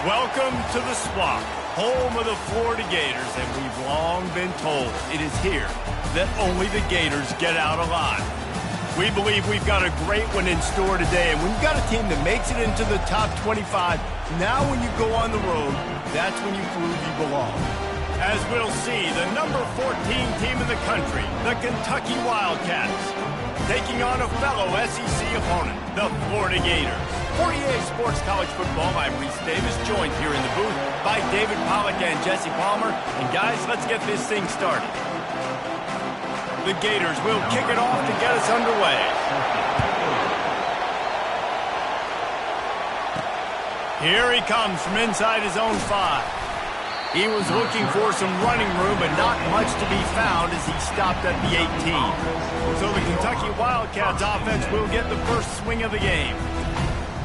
Welcome to the Swamp, home of the Florida Gators, and we've long been told it is here that only the Gators get out alive. We believe we've got a great one in store today, and when you've got a team that makes it into the top 25, now when you go on the road, that's when you prove you belong. As we'll see, the number 14 team in the country, the Kentucky Wildcats, taking on a fellow SEC opponent, the Florida Gators. 48 Sports College Football, I'm Reese Davis, joined here in the booth by David Pollack and Jesse Palmer. And guys, let's get this thing started. The Gators will kick it off to get us underway. Here he comes from inside his own 5. He was looking for some running room, but not much to be found as he stopped at the 18. So the Kentucky Wildcats offense will get the first swing of the game.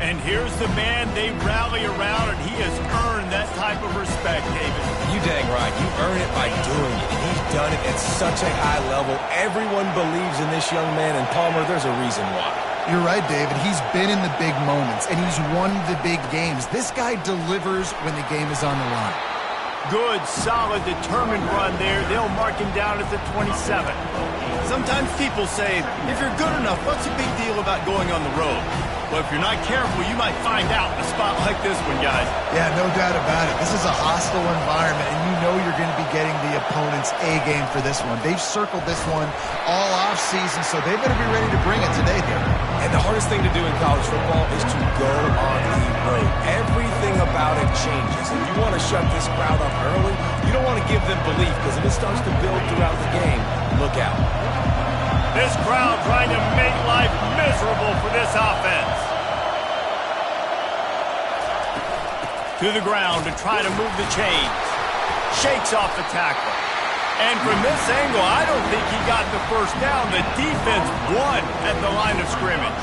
And here's the man they rally around, and he has earned that type of respect, David. You dang right. You earn it by doing it, and he's done it at such a high level. Everyone believes in this young man, and Palmer, there's a reason why. You're right, David. He's been in the big moments, and he's won the big games. This guy delivers when the game is on the line. Good, solid, determined run there. They'll mark him down at the 27. Sometimes people say, if you're good enough, what's the big deal about going on the road? Well, if you're not careful, you might find out in a spot like this one, guys. Yeah, no doubt about it. This is a hostile environment, and you know you're going to be getting the opponent's A-game for this one. They've circled this one all off-season, so they better be ready to bring it today, David. And the hardest thing to do in college football is to go on the road. Everything about it changes. If you want to shut this crowd up early, you don't want to give them belief, because if it starts to build throughout the game, look out. This crowd trying to make life miserable for this offense. To the ground to try to move the chains. Shakes off the tackle. And from this angle, I don't think he got the first down. The defense won at the line of scrimmage.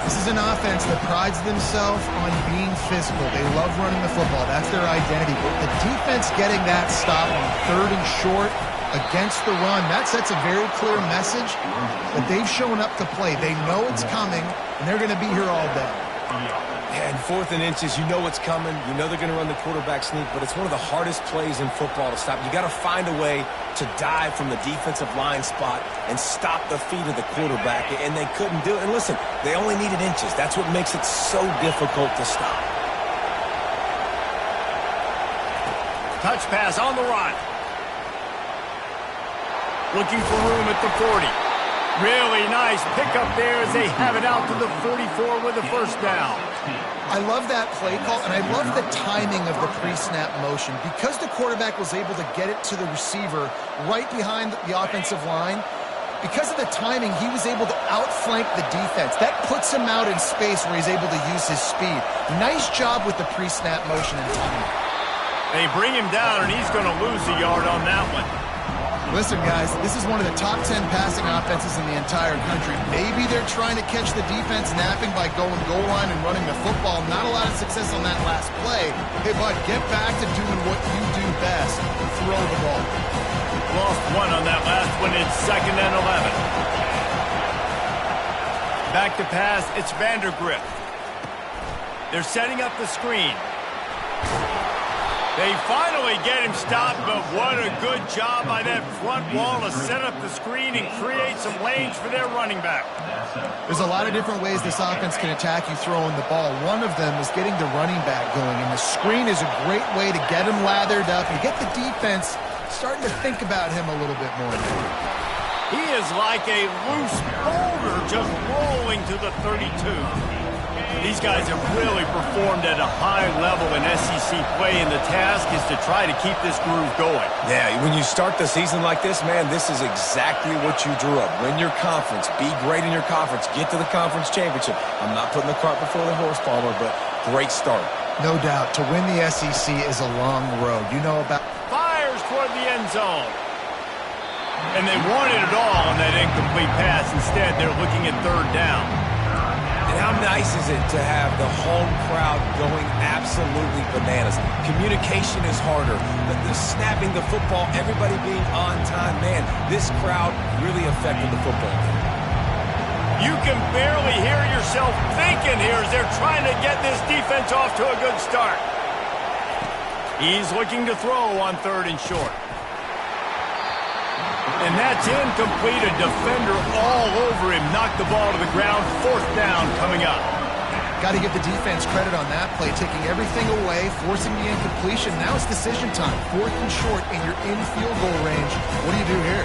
This is an offense that prides themselves on being physical. They love running the football. That's their identity. But the defense getting that stop on 3rd and short against the run, that sets a very clear message that they've shown up to play. They know it's coming, and they're going to be here all day. Yeah, and 4th and inches, you know what's coming. You know they're going to run the quarterback sneak, but it's one of the hardest plays in football to stop. You got to find a way to dive from the defensive line spot and stop the feet of the quarterback, and they couldn't do it. And listen, they only needed inches. That's what makes it so difficult to stop. Touch pass on the run. Looking for room at the 40. Really nice pickup there as they have it out to the 44 with a first down. I love that play call, and I love the timing of the pre-snap motion. Because the quarterback was able to get it to the receiver right behind the offensive line, because of the timing, he was able to outflank the defense. That puts him out in space where he's able to use his speed. Nice job with the pre-snap motion and timing. They bring him down, and he's going to lose a yard on that one. Listen, guys, this is one of the top 10 passing offenses in the entire country. Maybe they're trying to catch the defense napping by going goal line and running the football. Not a lot of success on that last play. Hey, bud, get back to doing what you do best. Throw the ball. Lost one on that last one. It's 2nd and 11. Back to pass. It's Vandergrift. They're setting up the screen. They finally get him stopped, but what a good job by that front wall to set up the screen and create some lanes for their running back. There's a lot of different ways this offense can attack you throwing the ball. One of them is getting the running back going, and the screen is a great way to get him lathered up and get the defense starting to think about him a little bit more. He is like a loose boulder just rolling to the 32. These guys have really performed at a high level in SEC play, and the task is to try to keep this groove going. Yeah, when you start the season like this, man, this is exactly what you drew up. Win your conference. Be great in your conference. Get to the conference championship. I'm not putting the cart before the horse, Palmer, but great start. No doubt. To win the SEC is a long road. You know about... Fires toward the end zone. And they wanted it all on that incomplete pass. Instead, they're looking at 3rd down. And how nice is it to have the home crowd going absolutely bananas? Communication is harder. The snapping the football, everybody being on time. Man, this crowd really affected the football game. You can barely hear yourself thinking here as they're trying to get this defense off to a good start. He's looking to throw on 3rd and short. And that's incomplete. A defender all over him. Knocked the ball to the ground. 4th down coming up. Got to give the defense credit on that play, taking everything away, forcing the incompletion. Now it's decision time. 4th and short, and you're in field goal range. What do you do here?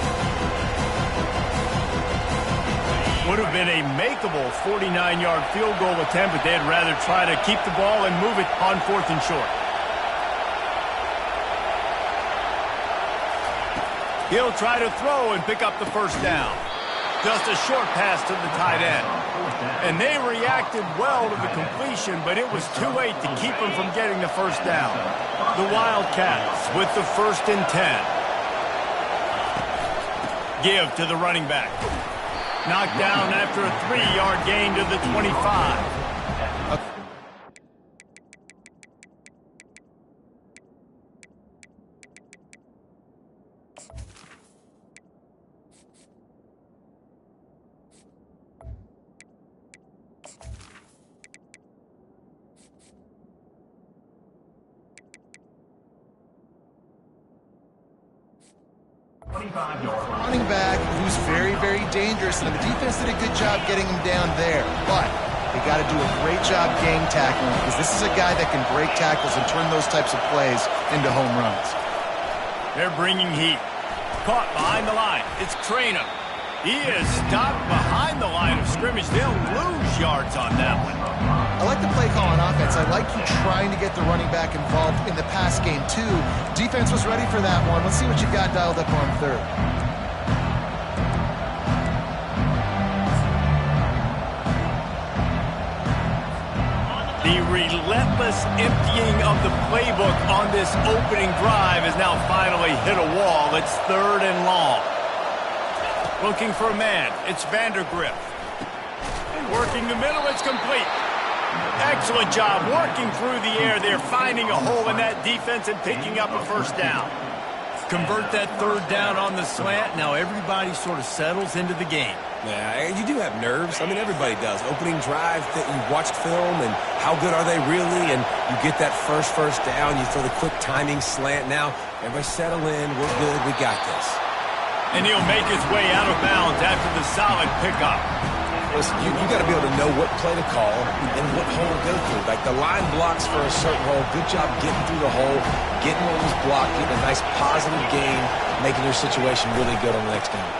Would have been a makeable 49-yard field goal attempt, but they'd rather try to keep the ball and move it on 4th and short. He'll try to throw and pick up the 1st down. Just a short pass to the tight end. And they reacted well to the completion, but it was too late to keep him from getting the 1st down. The Wildcats with the 1st and 10. Give to the running back. Knocked down after a 3-yard gain to the 25. Running back who's very, very dangerous, and the defense did a good job getting him down there. But they got to do a great job gang tackling, because this is a guy that can break tackles and turn those types of plays into home runs. They're bringing heat. Caught behind the line. It's Traynham. He is stopped behind the line of scrimmage. They'll lose yards on that one. I like the play call on offense. I like you trying to get the running back involved in the pass game, too. Defense was ready for that one. Let's see what you got dialed up on 3rd. The relentless emptying of the playbook on this opening drive has now finally hit a wall. It's 3rd and long. Looking for a man. It's Vandergrift. And working the middle. It's complete. Excellent job working through the air there, finding a hole in that defense and picking up a 1st down. Convert that 3rd down on the slant. Now everybody sort of settles into the game. Yeah, you do have nerves. I mean, everybody does. Opening drive, that you watched film, and how good are they really? And you get that first down. You throw the quick timing slant. Now everybody settle in. We're good. We got this. And he'll make his way out of bounds after the solid pickup. Listen, you got to be able to know what play to call and what hole to go through. Like the line blocks for a certain hole. Good job getting through the hole, getting what was blocked, getting a nice positive gain, making your situation really good on the next down.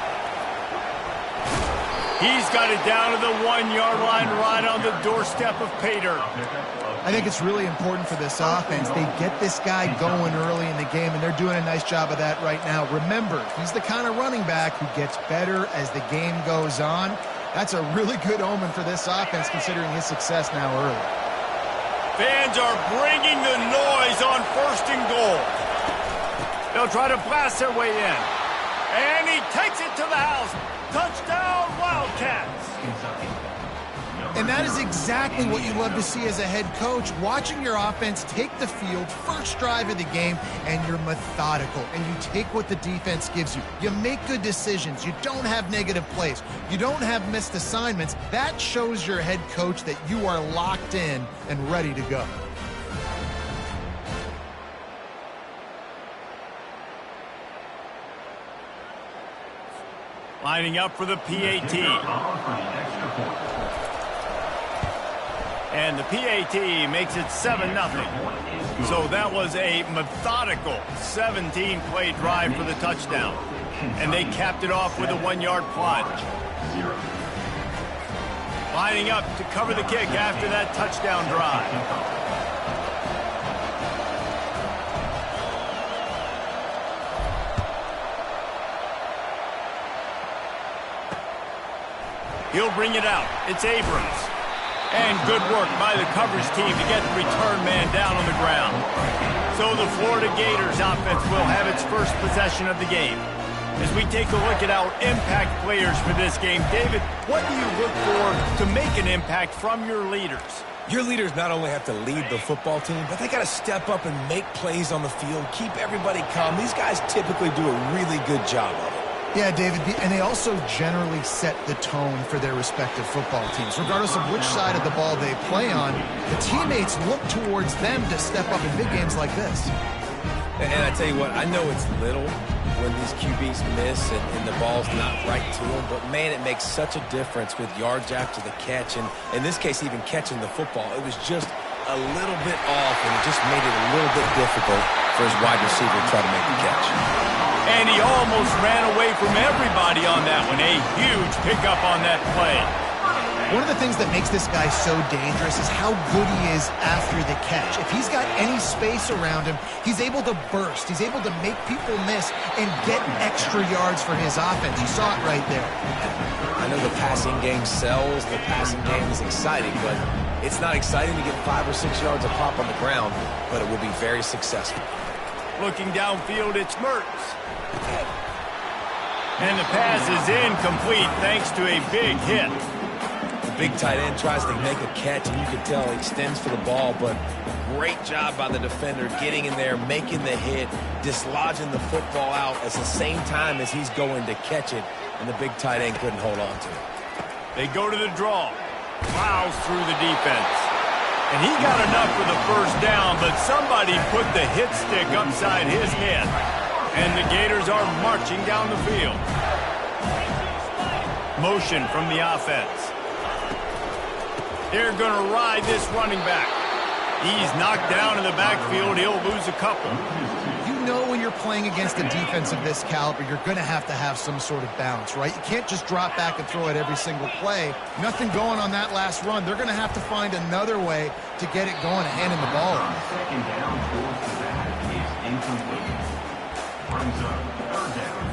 He's got it down to the 1-yard line, right on the doorstep of Pater. I think it's really important for this offense. They get this guy going early in the game, and they're doing a nice job of that right now. Remember, he's the kind of running back who gets better as the game goes on. That's a really good omen for this offense, considering his success now early. Fans are bringing the noise on 1st and goal. They'll try to blast their way in. And he takes it to the house. Touchdown, Wildcats. And that is exactly what you love to see as a head coach, watching your offense take the field, first drive of the game, and you're methodical, and you take what the defense gives you. You make good decisions. You don't have negative plays. You don't have missed assignments. That shows your head coach that you are locked in and ready to go. Lining up for the PAT. And the PAT makes it 7-0. So that was a methodical 17-play drive for the touchdown. And they capped it off with a 1-yard plunge. Lining up to cover the kick after that touchdown drive. He'll bring it out. It's Abrams. And good work by the coverage team to get the return man down on the ground. So the Florida Gators offense will have its first possession of the game. As we take a look at our impact players for this game, David, what do you look for to make an impact from your leaders? Your leaders not only have to lead the football team, but they got to step up and make plays on the field, keep everybody calm. These guys typically do a really good job of it. Yeah, David, and they also generally set the tone for their respective football teams. Regardless of which side of the ball they play on, the teammates look towards them to step up in big games like this. And I tell you what, I know it's little when these QBs miss and the ball's not right to them, but man, it makes such a difference with yards after the catch, and in this case, even catching the football. It was just a little bit off, and it just made it a little bit difficult for his wide receiver to try to make the catch. And he almost ran away from everybody on that one. A huge pickup on that play. One of the things that makes this guy so dangerous is how good he is after the catch. If he's got any space around him, he's able to burst. He's able to make people miss and get extra yards for his offense. You saw it right there. I know the passing game sells, the passing game is exciting, but it's not exciting to get 5 or 6 yards a pop on the ground, but it will be very successful. Looking downfield, it's Mertz. And the pass is incomplete thanks to a big hit. Big tight end tries to make a catch, and you can tell he extends for the ball, but great job by the defender getting in there, making the hit, dislodging the football out at the same time as he's going to catch it, and the big tight end couldn't hold on to it. They go to the draw. Plows through the defense. And he got enough for the first down, but somebody put the hit stick upside his head. And the Gators are marching down the field. Motion from the offense. They're going to ride this running back. He's knocked down in the backfield. He'll lose a couple. You know when you're playing against a defense of this caliber, you're going to have some sort of balance, right? You can't just drop back and throw it every single play. Nothing going on that last run. They're going to have to find another way to get it going and handing the ball off. Second down towards the back is incomplete. Brings up third down.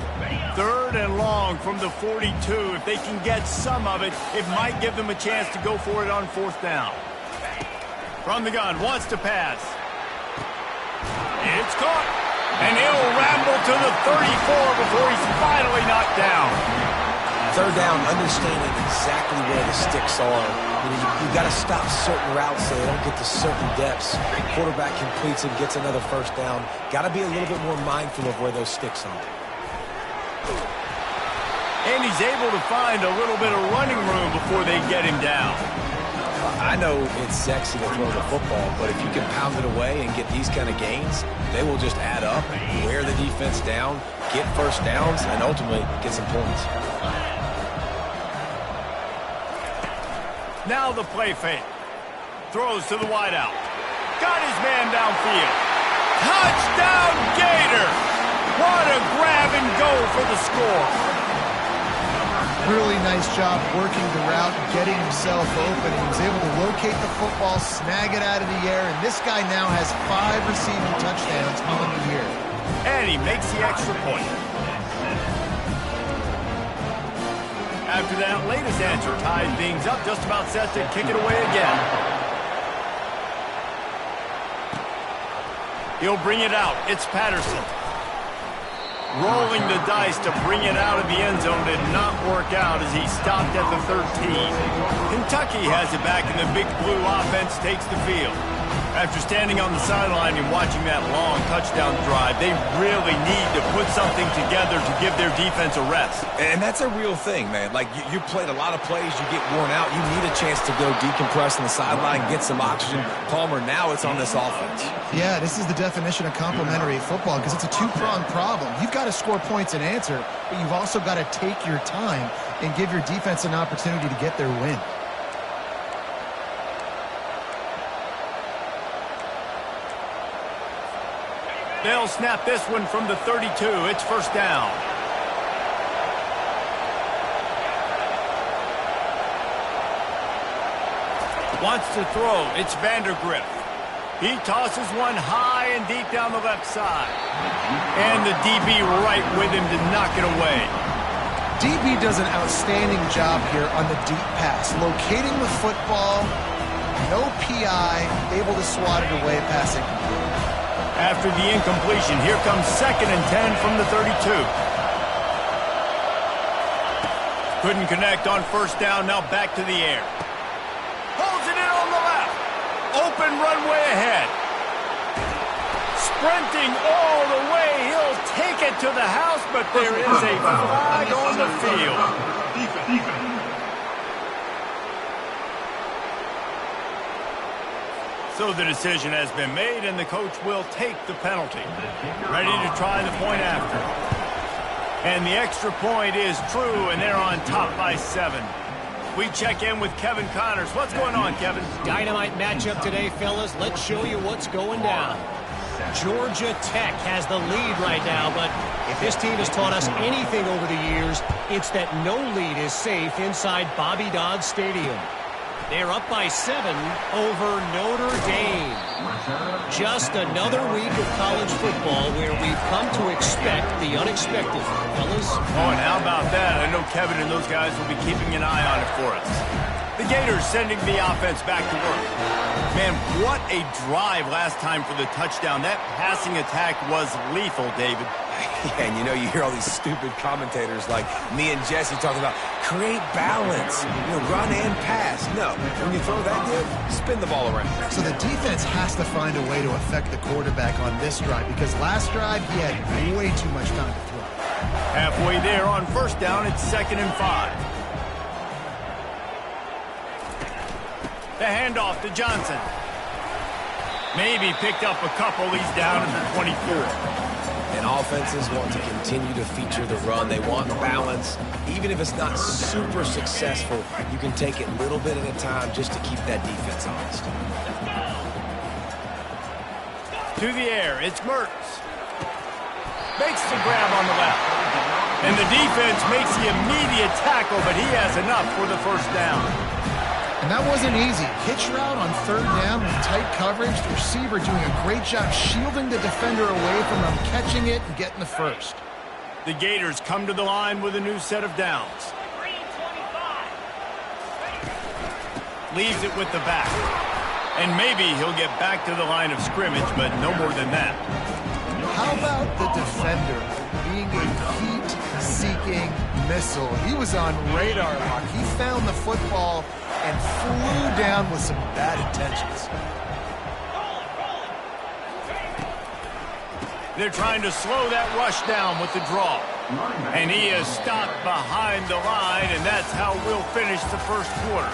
Third and long from the 42. If they can get some of it, it might give them a chance to go for it on fourth down. From the gun, wants to pass. It's caught. And he'll ramble to the 34 before he's finally knocked down. Third down, understanding exactly where the sticks are. You got to stop certain routes so they don't get to certain depths. Quarterback completes it, gets another first down. Got to be a little bit more mindful of where those sticks are. And he's able to find a little bit of running room before they get him down. I know it's sexy to throw the football, but if you can pound it away and get these kind of gains, they will just add up, wear the defense down, get first downs, and ultimately get some points. Now the play fake. Throws to the wideout. Got his man downfield. Touchdown, Gator! What a grab and go for the score. Really nice job working the route, getting himself open. He was able to locate the football, snag it out of the air, and this guy now has 5 receiving touchdowns on the year. And he makes the extra point. After that latest answer ties things up, just about set to kick it away again. He'll bring it out. It's Patterson. Rolling the dice to bring it out of the end zone did not work out as he stopped at the 13. Kentucky has it back, and the Big Blue offense takes the field. After standing on the sideline and watching that long touchdown drive, they really need to put something together to give their defense a rest. And that's a real thing, man. Like, you played a lot of plays, you get worn out, you need a chance to go decompress on the sideline, get some oxygen. Palmer, now it's on this offense. Yeah, this is the definition of complementary football because it's a two-pronged problem. You've got to score points and answer, but you've also got to take your time and give your defense an opportunity to get their win. They'll snap this one from the 32. It's first down. Wants to throw. It's Vandergrift. He tosses one high and deep down the left side. And the DB right with him to knock it away. DB does an outstanding job here on the deep pass. Locating the football, no PI, able to swat it away, passing. After the incompletion, here comes 2nd and 10 from the 32. Couldn't connect on first down, now back to the air. Holds it in on the left. Open runway ahead. Sprinting all the way, he'll take it to the house, but there is a flag on the field. So the decision has been made, and the coach will take the penalty. Ready to try the point after. And the extra point is true, and they're on top by 7. We check in with Kevin Connors. What's going on, Kevin? Dynamite matchup today, fellas. Let's show you what's going down. Georgia Tech has the lead right now, but if this team has taught us anything over the years, it's that no lead is safe inside Bobby Dodd Stadium. They're up by 7 over Notre Dame. Just another week of college football where we've come to expect the unexpected, fellas. Oh, and how about that? I know Kevin and those guys will be keeping an eye on it for us. The Gators sending the offense back to work. Man, what a drive last time for the touchdown. That passing attack was lethal, David. Yeah, and you hear all these stupid commentators like me and Jesse talking about create balance, run and pass. No, when you throw that good, spin the ball around. So the defense has to find a way to affect the quarterback on this drive because last drive he had way too much time to throw. Halfway there on first down, it's 2nd and 5. The handoff to Johnson. Maybe picked up a couple. He's down at the 24. And offenses want to continue to feature the run. They want balance. Even if it's not super successful, you can take it little bit at a time just to keep that defense honest. To the air, it's Mertz. Makes the grab on the left. And the defense makes the immediate tackle, but he has enough for the first down. And that wasn't easy. Hitch route on 3rd down with tight coverage. The receiver doing a great job shielding the defender away from him, catching it and getting the first. The Gators come to the line with a new set of downs. Leaves it with the back. And maybe he'll get back to the line of scrimmage, but no more than that. How about the defender being a heat-seeking missile? He was on radar lock. He found the football and flew down with some bad intentions. They're trying to slow that rush down with the draw. And he is stopped behind the line, and that's how we'll finish the first quarter.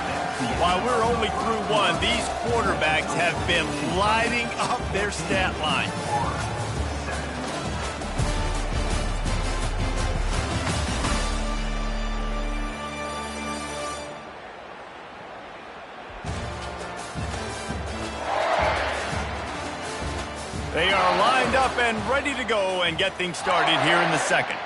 While we're only through 1, these quarterbacks have been lighting up their stat line. They are lined up and ready to go and get things started here in the second.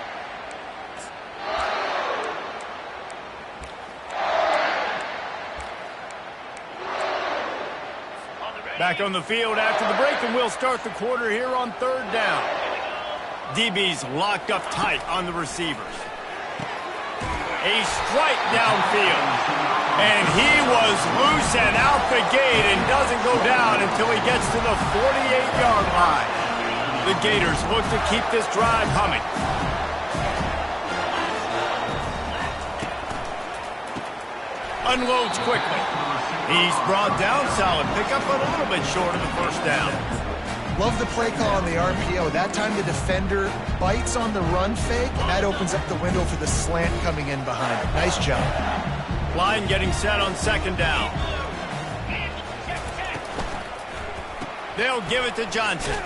Back on the field after the break, and we'll start the quarter here on 3rd down. DB's locked up tight on the receivers. A strike downfield. And he was loose and out the gate and doesn't go down until he gets to the 48-yard line. The Gators look to keep this drive humming. Unloads quickly. He's brought down, solid pickup, but a little bit short of the first down. Love the play call on the RPO. That time the defender bites on the run fake, and that opens up the window for the slant coming in behind him. Nice job. Line getting set on 2nd down. They'll give it to Johnson.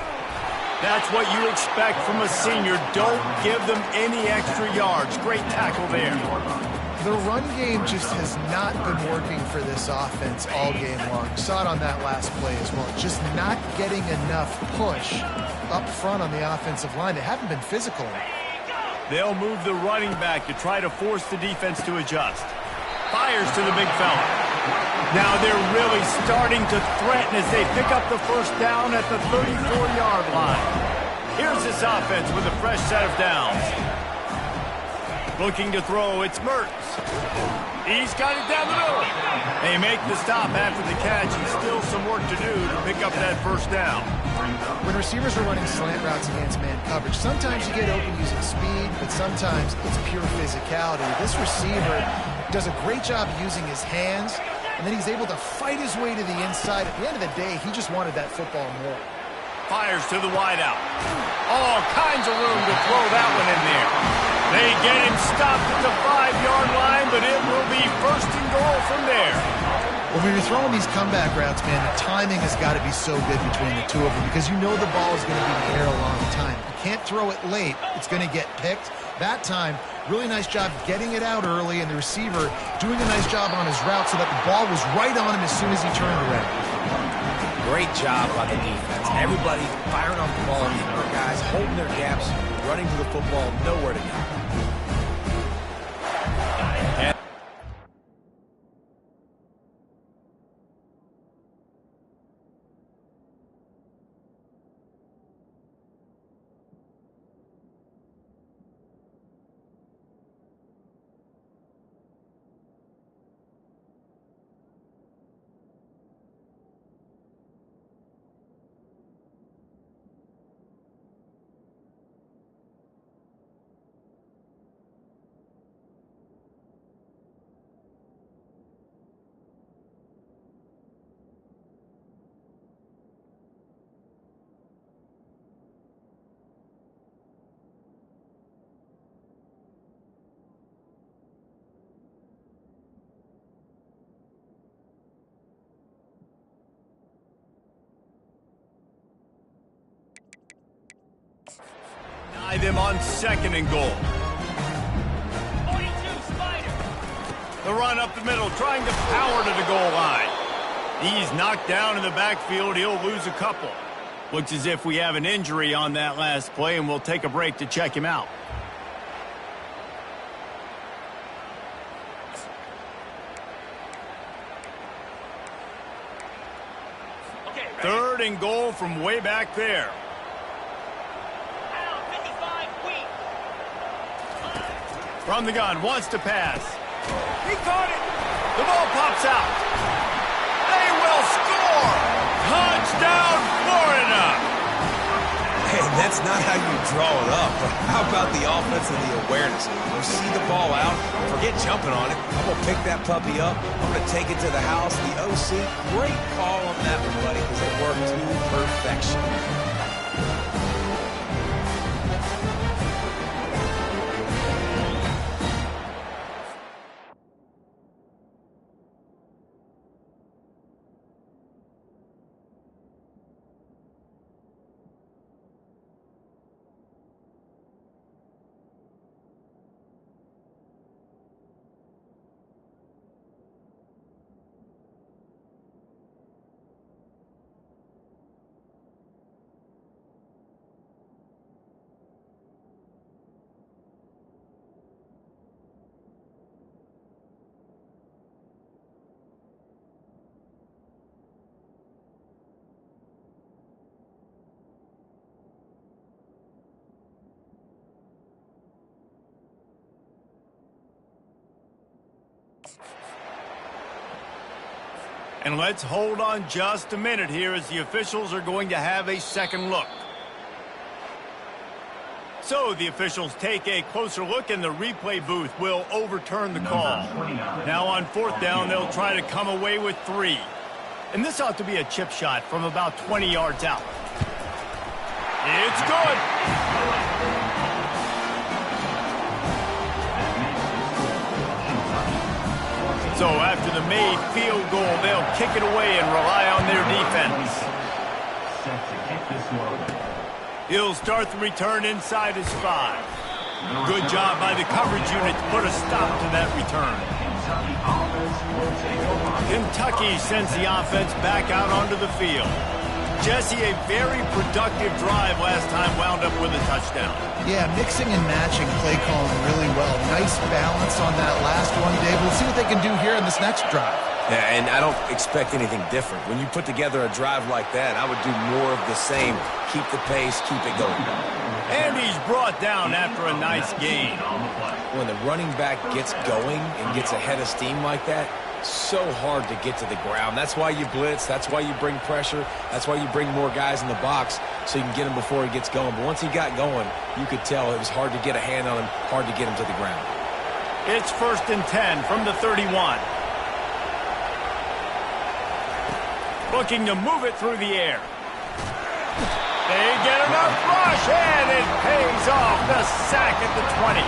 That's what you expect from a senior. Don't give them any extra yards. Great tackle there. The run game just has not been working for this offense all game long. Saw it on that last play as well. Just not getting enough push up front on the offensive line. They haven't been physical. They'll move the running back to try to force the defense to adjust. Fires to the big fella. Now they're really starting to threaten as they pick up the first down at the 34-yard line. Here's this offense with a fresh set of downs. Looking to throw, it's Mertz. He's got it down the middle. They make the stop after the catch, and still some work to do to pick up that first down. When receivers are running slant routes against man coverage, sometimes you get open using speed, but sometimes it's pure physicality. This receiver does a great job using his hands, and then he's able to fight his way to the inside. At the end of the day, he just wanted that football more. Fires to the wideout. All kinds of room to throw that one in there. They get him stopped at the 5-yard line, but it will be 1st and goal from there. Well, when you're throwing these comeback routes, man, the timing has got to be so good between the two of them because you know the ball is going to be in the air a long time. You can't throw it late. It's going to get picked. That time, really nice job getting it out early, and the receiver doing a nice job on his route so that the ball was right on him as soon as he turned around. Great job by the defense. Everybody firing on the ball. The guys holding their gaps, running to the football, nowhere to go. Them on 2nd and goal. 42 Spider. The run up the middle, trying to power to the goal line. He's knocked down in the backfield. He'll lose a couple. Looks as if we have an injury on that last play, and we'll take a break to check him out. Okay, 3rd and goal from way back there. From the gun, wants to pass. He caught it. The ball pops out. They will score. Touchdown, Florida. Hey, that's not how you draw it up. But how about the offense and the awareness? You see the ball out, forget jumping on it. I'm going to pick that puppy up. I'm going to take it to the house. The OC, great call on that one, buddy, because it worked to perfection. And let's hold on just a minute here as the officials are going to have a second look. So the officials take a closer look and the replay booth will overturn the call. Now on 4th down, they'll try to come away with 3. And this ought to be a chip shot from about 20 yards out. It's good. So after the made field goal, they'll kick it away and rely on their defense. Set to kick this one. He'll start the return inside his 5. Good job by the coverage unit to put a stop to that return. Kentucky sends the offense back out onto the field. Jesse, a very productive drive last time wound up with a touchdown. Yeah, mixing and matching play calling really well. Nice balance on that last one, Dave. We'll see what they can do here in this next drive. Yeah, and I don't expect anything different. When you put together a drive like that, I would do more of the same. Keep the pace, keep it going. And he's brought down after a nice gain. When the running back gets going and gets ahead of steam like that, so hard to get to the ground. That's why you blitz. That's why you bring pressure. That's why you bring more guys in the box so you can get him before he gets going. But once he got going, you could tell it was hard to get a hand on him, hard to get him to the ground. It's 1st and 10 from the 31. Looking to move it through the air. They get enough rush, and it pays off. The sack at the 20.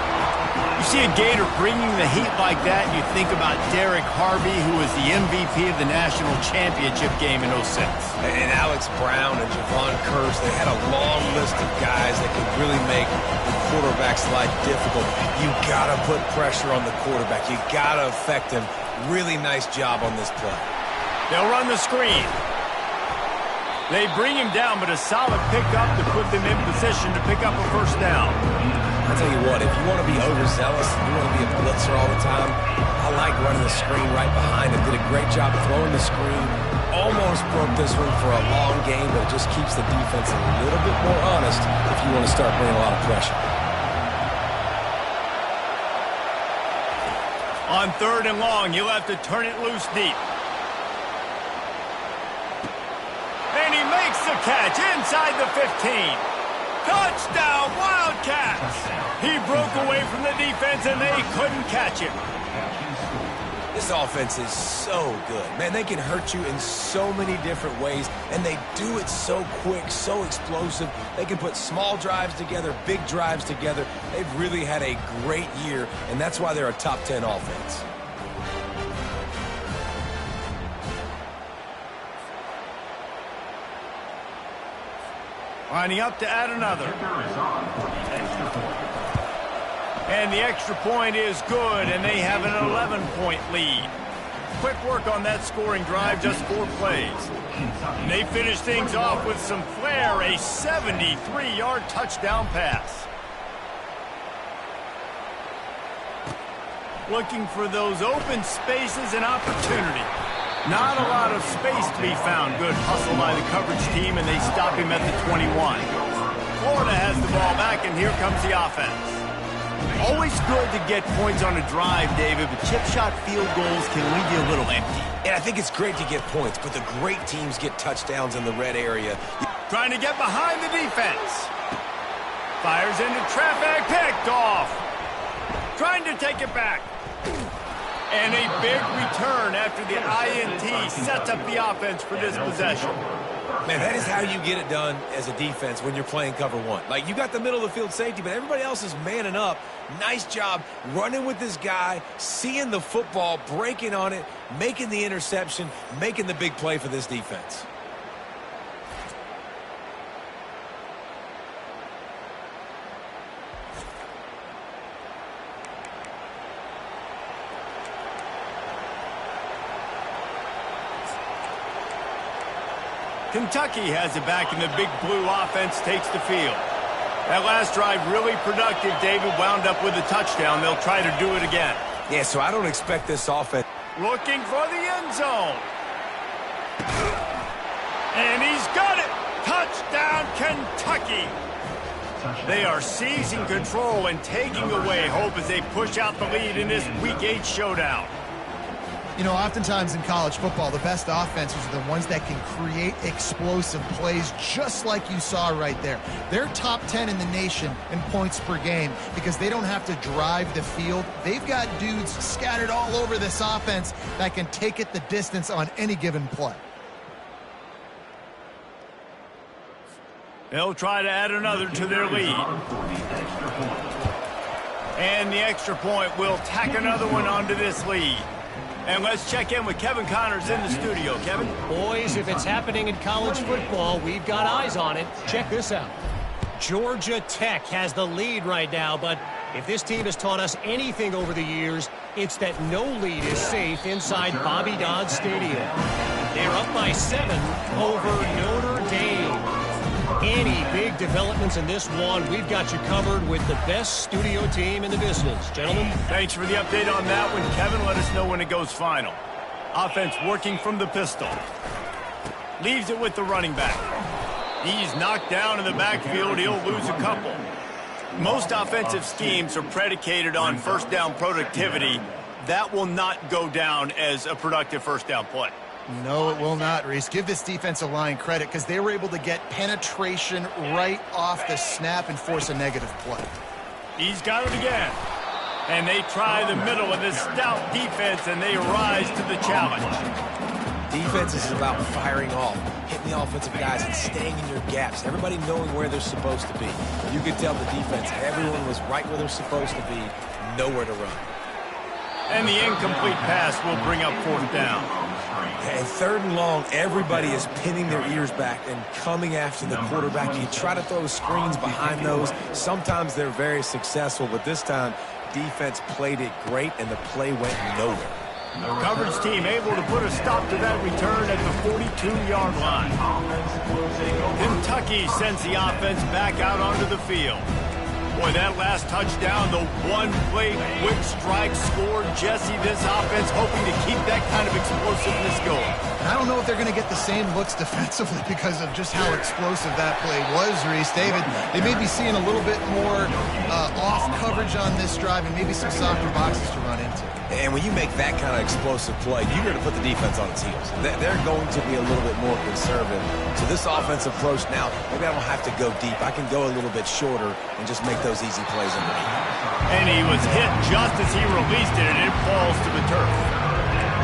You see a Gator bringing the heat like that, and you think about Derek Harvey, who was the MVP of the national championship game in '06. And Alex Brown and Javon Curse, they had a long list of guys that could really make the quarterback's life difficult. You got to put pressure on the quarterback. You got to affect him. Really nice job on this play. They'll run the screen. They bring him down, but a solid pickup to put them in position to pick up a first down. I'll tell you what, if you want to be overzealous and you want to be a blitzer all the time, I like running the screen right behind him. Did a great job throwing the screen. Almost broke this one for a long game, but it just keeps the defense a little bit more honest if you want to start bringing a lot of pressure. On 3rd and long, you'll have to turn it loose deep. And he makes the catch inside the 15. Touchdown, Wildcats! He broke away from the defense, and they couldn't catch him. This offense is so good. Man, they can hurt you in so many different ways, and they do it so quick, so explosive. They can put small drives together, big drives together. They've really had a great year, and that's why they're a top 10 offense. Lining up to add another. And the extra point is good, and they have an 11-point lead. Quick work on that scoring drive, just 4 plays. And they finish things off with some flair, a 73-yard touchdown pass. Looking for those open spaces and opportunity. Not a lot of space to be found. Good hustle by the coverage team, and they stop him at the 21. Florida has the ball back, and here comes the offense. Always good to get points on a drive, David, but chip shot field goals can leave you a little empty. And I think it's great to get points, but the great teams get touchdowns in the red area. Trying to get behind the defense. Fires into traffic, picked off. Trying to take it back. And a big return after the INT sets up the offense for this possession. Man, that is how you get it done as a defense when you're playing cover 1. Like, you got the middle of the field safety, but everybody else is manning up. Nice job running with this guy, seeing the football, breaking on it, making the interception, making the big play for this defense. Kentucky has it back, and the big blue offense takes the field. That last drive really productive. David wound up with a touchdown. They'll try to do it again. Yeah, so I don't expect this offense. Looking for the end zone. And he's got it. Touchdown, Kentucky. They are seizing control and taking away hope as they push out the lead in this Week 8 showdown. You know, oftentimes in college football, the best offenses are the ones that can create explosive plays, just like you saw right there. They're top 10 in the nation in points per game because they don't have to drive the field. They've got dudes scattered all over this offense that can take it the distance on any given play. They'll try to add another to their lead. And the extra point will tack another one onto this lead. And let's check in with Kevin Connors in the studio. Kevin? Boys, if it's happening in college football, we've got eyes on it. Check this out. Georgia Tech has the lead right now, but if this team has taught us anything over the years, it's that no lead is safe inside Bobby Dodd Stadium. They're up by 7 over Notre Dame. Any big developments in this one, we've got you covered with the best studio team in the business. Gentlemen. Thanks for the update on that one, Kevin. Let us know when it goes final. Offense working from the pistol. Leaves it with the running back. He's knocked down in the backfield. He'll lose a couple. Most offensive schemes are predicated on first down productivity. That will not go down as a productive first down play. No, it will not, Reese. Give this defensive line credit because they were able to get penetration right off the snap and force a negative play. He's got it again. And they try the middle of this stout defense, and they rise to the challenge. Defense is about firing off, hitting the offensive guys and staying in your gaps. Everybody knowing where they're supposed to be. You could tell the defense, everyone was right where they're supposed to be. nowhere to run. And the incomplete pass will bring up 4th down. And 3rd and long, everybody is pinning their ears back and coming after the quarterback. You try to throw screens behind those. Sometimes they're very successful, but this time, defense played it great, and the play went nowhere. Coverage team able to put a stop to that return at the 42-yard line. Kentucky sends the offense back out onto the field. Boy, that last touchdown, the one-play quick strike score. Jesse, this offense hoping to keep that kind of explosiveness going. And I don't know if they're going to get the same looks defensively because of just how explosive that play was, Reese. David, they may be seeing a little bit more off coverage on this drive and maybe some softer boxes to run into. And when you make that kind of explosive play, you're going to put the defense on its heels. They're going to be a little bit more conservative. So this offensive approach now, maybe I don't have to go deep. I can go a little bit shorter and just make those easy plays underneath. And he was hit just as he released it, and it falls to the turf.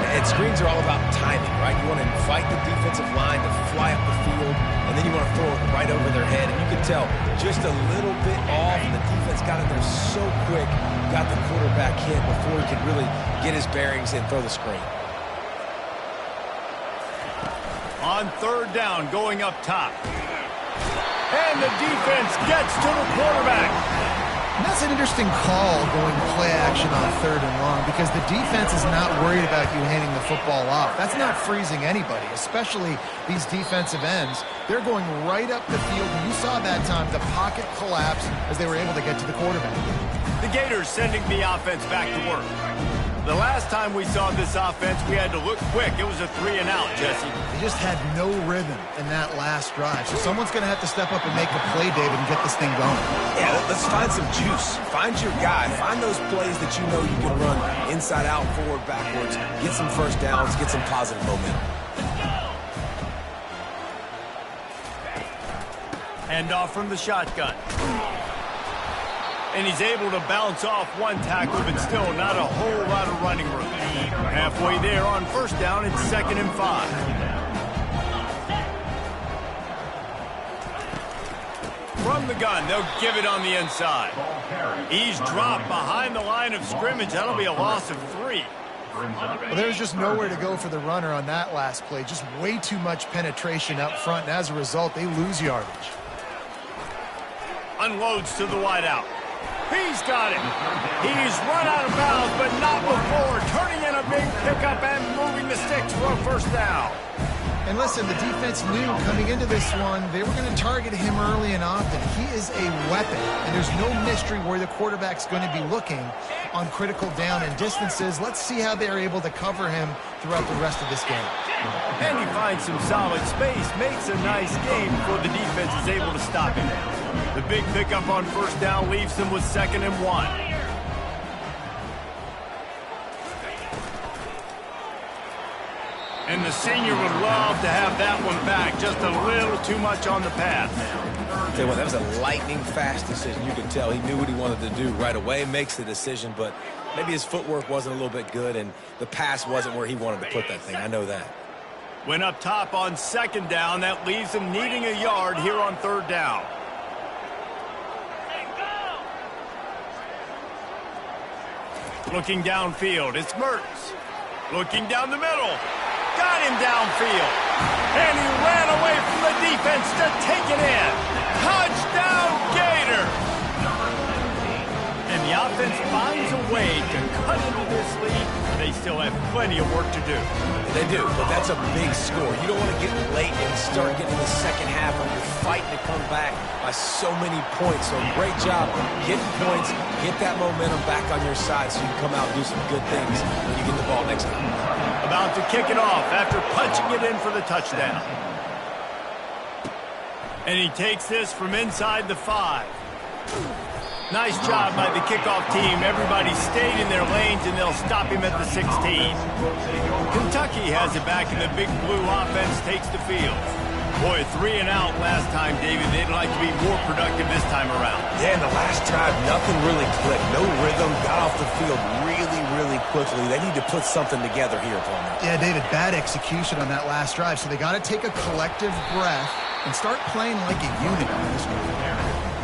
And screens are all about timing, right? You want to invite the defensive line to fly up the field, and then you want to throw it right over their head. And you can tell just a little bit off, and the defense got in there so quick, got the quarterback hit before he could really get his bearings and throw the screen. On 3rd down, going up top. And the defense gets to the quarterback. And that's an interesting call going play action on 3rd and long because the defense is not worried about you handing the football off. That's not freezing anybody, especially these defensive ends. They're going right up the field. And you saw that time the pocket collapse as they were able to get to the quarterback. The Gators sending the offense back to work. The last time we saw this offense, we had to look quick. It was a 3-and-out, Jesse. They just had no rhythm in that last drive. So someone's going to have to step up and make a play, David, and get this thing going. Yeah, let's find some juice. Find your guy. Find those plays that you know you can run inside out, forward, backwards. Get some first downs. Get some positive momentum. Hand off from the shotgun. And he's able to bounce off one tackle, but still not a whole lot of running room. Halfway there on 1st down, it's 2nd and 5. From the gun, they'll give it on the inside. He's dropped behind the line of scrimmage. That'll be a loss of 3. Well, there's just nowhere to go for the runner on that last play. Just way too much penetration up front, and as a result, they lose yardage. Unloads to the wideout. He's got it. He's run out of bounds, but not before. Turning in a big pickup and moving the sticks for a 1st down. And listen, the defense knew coming into this one, they were going to target him early and often. He is a weapon, and there's no mystery where the quarterback's going to be looking on critical down and distances. Let's see how they're able to cover him throughout the rest of this game. And he finds some solid space, makes a nice game before the defense is able to stop him. The big pickup on 1st down leaves them with 2nd and 1. And the senior would love to have that one back. Just a little too much on the pass. Tell you what, that was a lightning-fast decision. You could tell he knew what he wanted to do right away, makes the decision, but maybe his footwork wasn't a little bit good, and the pass wasn't where he wanted to put that thing. I know that. Went up top on 2nd down. That leaves him needing a yard here on 3rd down. Looking downfield, it's Mertens. Looking down the middle. Got him downfield. And he ran away from the defense to take it in. Touchdown, Gator! And the offense finds a way to cut into this lead. They still have plenty of work to do. They do, but that's a big score. You don't want to get late and start getting the 2nd half when you're fighting to come back by so many points. So great job getting points, get that momentum back on your side so you can come out and do some good things when you get the ball next time. About to kick it off after punching it in for the touchdown. And he takes this from inside the 5. Nice job by the kickoff team. Everybody stayed in their lanes, and they'll stop him at the 16. Kentucky has it back, and the big blue offense takes the field. Boy, 3-and-out last time, David. They'd like to be more productive this time around. Yeah, in the last drive, nothing really clicked. No rhythm, got off the field really quickly. They need to put something together here, opponent. Yeah, David, bad execution on that last drive, so they got to take a collective breath and start playing like a unit on this move.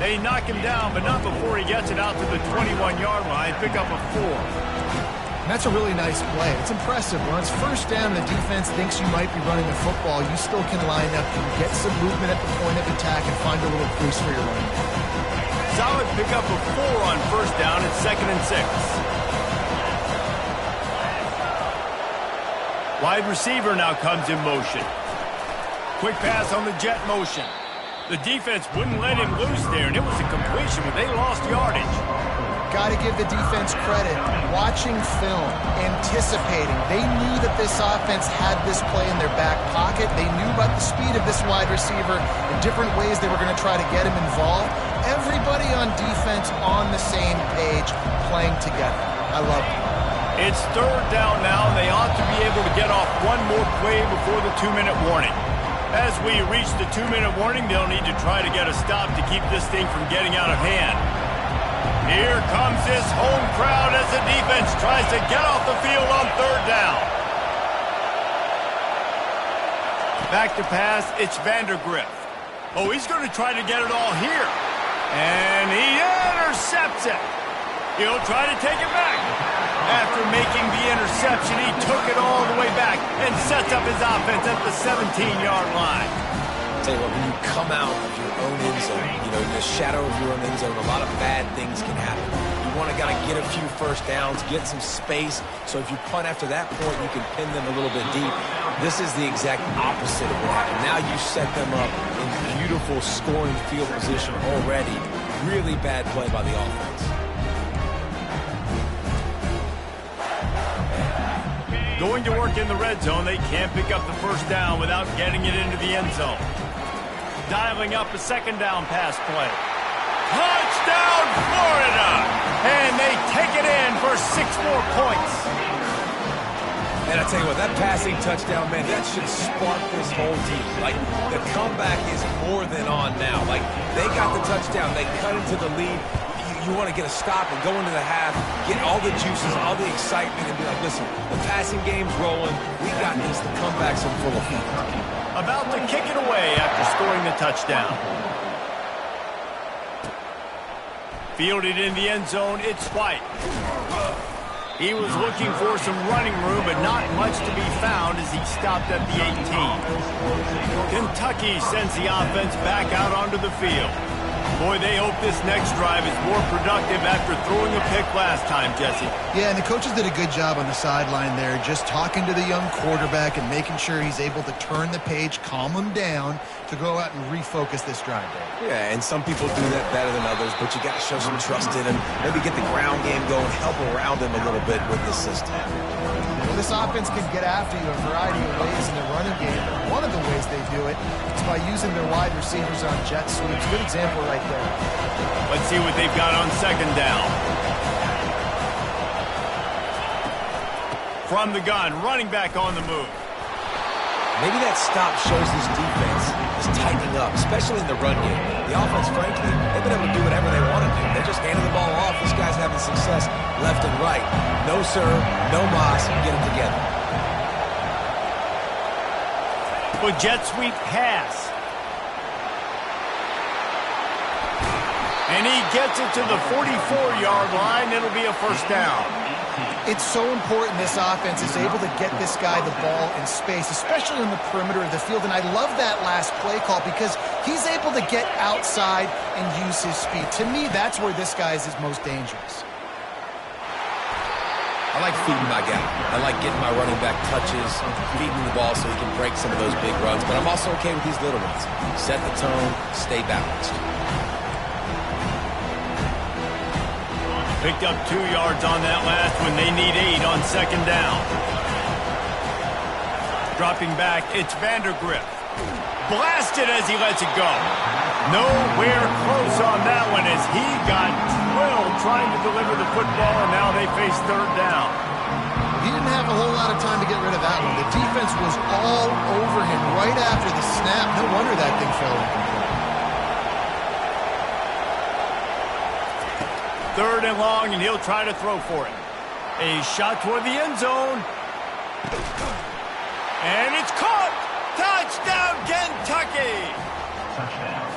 They knock him down, but not before he gets it out to the 21-yard line. Pick up a 4. And that's a really nice play. It's impressive. When it's first down, the defense thinks you might be running the football. You still can line up and get some movement at the point of attack and find a little crease for your running back. Solid pick up a 4 on first down at 2nd and 6. Wide receiver now comes in motion. Quick pass on the jet motion. The defense wouldn't let him loose there, and it was a completion, but they lost yardage. Got to give the defense credit. Watching film, anticipating. They knew that this offense had this play in their back pocket. They knew about the speed of this wide receiver, the different ways they were going to try to get him involved. Everybody on defense on the same page, playing together. I love it. It's 3rd down now, and they ought to be able to get off one more play before the 2-minute warning. As we reach the 2-minute warning, they'll need to try to get a stop to keep this thing from getting out of hand. Here comes this home crowd as the defense tries to get off the field on 3rd down. Back to pass, it's Vandergrift. Oh, he's going to try to get it all here. And he intercepts it. He'll try to take it back. After making the interception, he took it all the way back and sets up his offense at the 17-yard line. I'll tell you what, when you come out of your own end zone, in the shadow of your own end zone, a lot of bad things can happen. You want to kind of get a few first downs, get some space, so if you punt after that point, you can pin them a little bit deep. This is the exact opposite of what happened. Now you set them up in beautiful scoring field position already. Really bad play by the offense. Going to work in the red zone, they can't pick up the first down without getting it into the end zone. Dialing up a 2nd down pass play. Touchdown, Florida! And they take it in for 6 more points. And I tell you what, that passing touchdown, man, that should spark this whole team. Like, the comeback is more than on now. Like, they got the touchdown. They cut into the lead. You want to get a stop and go into the half, get all the juices, all the excitement, and be like, listen, the passing game's rolling. We got this. The comeback's in full effect. About to kick it away after scoring the touchdown. Fielded in the end zone, it's White. He was looking for some running room, but not much to be found as he stopped at the 18. Kentucky sends the offense back out onto the field. Boy, they hope this next drive is more productive after throwing a pick last time, Jesse. Yeah, and the coaches did a good job on the sideline there, just talking to the young quarterback and making sure he's able to turn the page, calm him down, to go out and refocus this drive there. Yeah, and some people do that better than others, but you got to show some trust in him. Maybe get the ground game going, help around him a little bit with the system. Well, this offense can get after you a variety of ways in the running game. One of the ways they do it is by using their wide receivers on jet sweeps. Good example right there. Let's see what they've got on 2nd down. From the gun, running back on the move. Maybe that stop shows this defense is tightening up, especially in the run game. The offense, frankly, they've been able to do whatever they want to do. They're just handing the ball off. This guy's having success left and right. No sir, no mas, get it together. With jet sweep pass. And he gets it to the 44-yard line. It'll be a first down. It's so important this offense is able to get this guy the ball in space, especially on the perimeter of the field. And I love that last play call because he's able to get outside and use his speed. To me, that's where this guy is most dangerous. I like feeding my guy. I like getting my running back touches, feeding the ball so he can break some of those big runs. But I'm also okay with these little ones. Set the tone, stay balanced. Picked up 2 yards on that last one. They need 8 on 2nd down. Dropping back, it's Vandergrift. Blasted as he lets it go. Nowhere close on that one as he got drilled trying to deliver the football, and now they face 3rd down. He didn't have a whole lot of time to get rid of that one. The defense was all over him right after the snap. No wonder that thing fell in. 3rd and long, and he'll try to throw for it. A shot toward the end zone. And it's caught! Touchdown, Kentucky! Touchdown,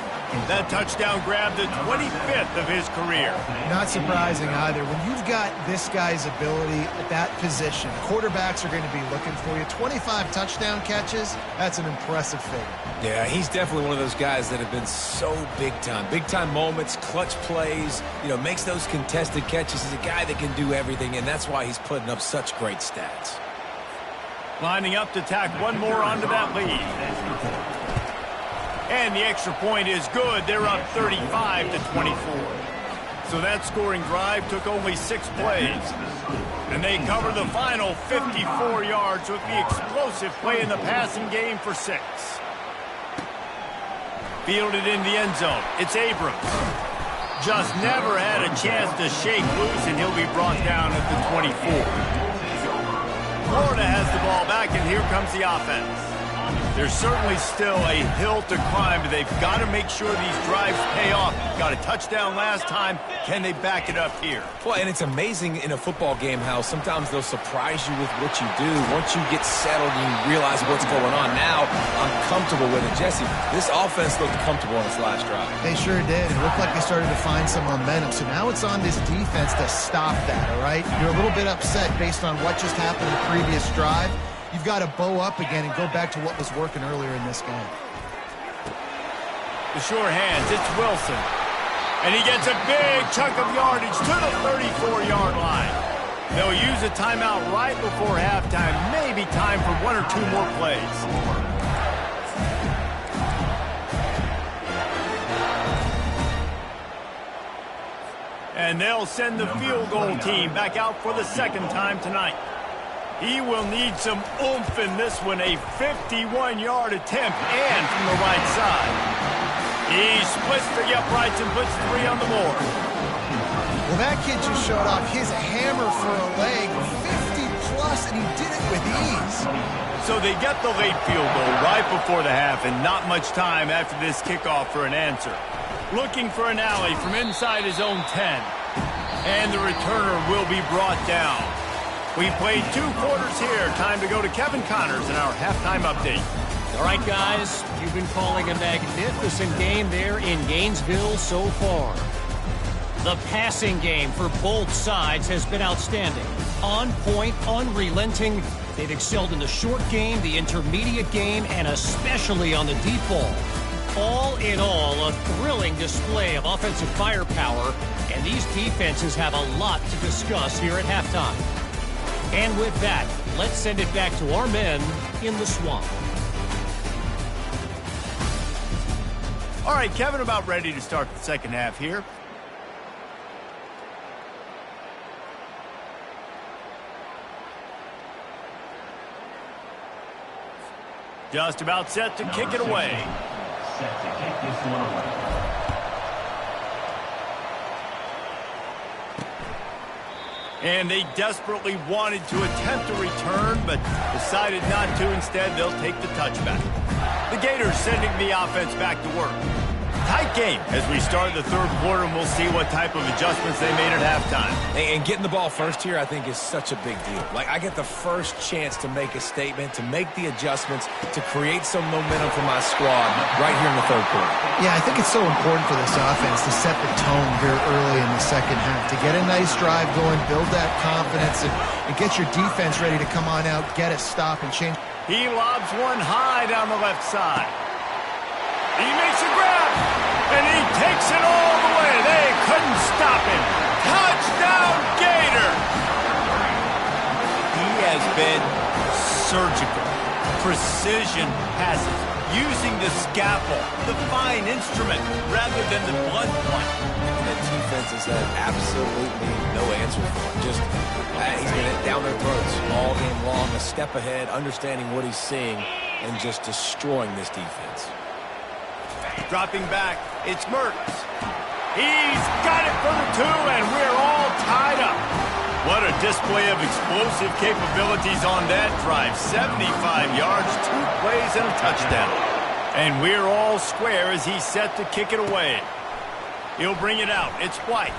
That touchdown grabbed the 25th of his career. Not surprising either. When you've got this guy's ability at that position, quarterbacks are going to be looking for you. 25 touchdown catches, that's an impressive figure. Yeah, he's definitely one of those guys that have been so big time. Big time moments, clutch plays, makes those contested catches. He's a guy that can do everything, and that's why he's putting up such great stats. Lining up to tack one more onto that lead. And the extra point is good. They're up 35-24. So that scoring drive took only 6 plays. And they cover the final 54 yards with the explosive play in the passing game for 6. Fielded in the end zone. It's Abrams. Just never had a chance to shake loose, and he'll be brought down at the 24. Florida has the ball back, and here comes the offense. There's certainly still a hill to climb, but they've got to make sure these drives pay off. Got a touchdown last time. Can they back it up here? Well, and it's amazing in a football game how sometimes they'll surprise you with what you do. Once you get settled and you realize what's going on, now I'm comfortable with it. Jesse, this offense looked comfortable on its last drive. They sure did. It looked like they started to find some momentum. So now it's on this defense to stop that, all right? You're a little bit upset based on what just happened in the previous drive. You've got to bow up again and go back to what was working earlier in this game. The sure hands, it's Wilson. And he gets a big chunk of yardage to the 34-yard line. They'll use a timeout right before halftime. Maybe time for 1 or 2 more plays. And they'll send the field goal team back out for the second time tonight. He will need some oomph in this one, a 51-yard attempt, and from the right side. He splits the uprights and puts 3 on the board. Well, that kid just showed off his hammer for a leg, 50-plus, and he did it with ease. So they get the late field goal right before the half, and not much time after this kickoff for an answer. Looking for an alley from inside his own 10. And the returner will be brought down. We played 2 quarters here. Time to go to Kevin Connors in our halftime update. All right, guys, you've been calling a magnificent game there in Gainesville so far. The passing game for both sides has been outstanding. On point, unrelenting. They've excelled in the short game, the intermediate game, and especially on the deep ball. All in all, a thrilling display of offensive firepower, and these defenses have a lot to discuss here at halftime. And with that, let's send it back to our men in the swamp. All right, Kevin, about ready to start the second half here. Just about set to kick it away. Set to kick this one away. And they desperately wanted to attempt a return, but decided not to. Instead, they'll take the touchback. The Gators sending the offense back to work. Tight game as we start the third quarter, and we'll see what type of adjustments they made at halftime. And getting the ball first here, I think, is such a big deal. Like, I get the first chance to make a statement, to make the adjustments, to create some momentum for my squad right here in the third quarter. Yeah, I think it's so important for this offense to set the tone here early in the second half, to get a nice drive going, build that confidence, and get your defense ready to come on out, get a stop, and change. He lobs one high down the left side. He makes a grab, and he takes it all the way. They couldn't stop him. Touchdown, Gator! He has been surgical. Precision passes, using the scalpel, the fine instrument, rather than the blunt one. That defense has had absolutely no answer for him. Just, he's been down their throats all game long, a step ahead, understanding what he's seeing, and just destroying this defense. Dropping back, it's Mertz. He's got it for the 2, and we're all tied up. What a display of explosive capabilities on that drive. 75 yards, 2 plays, and a touchdown. And we're all square as he's set to kick it away. He'll bring it out. It's White.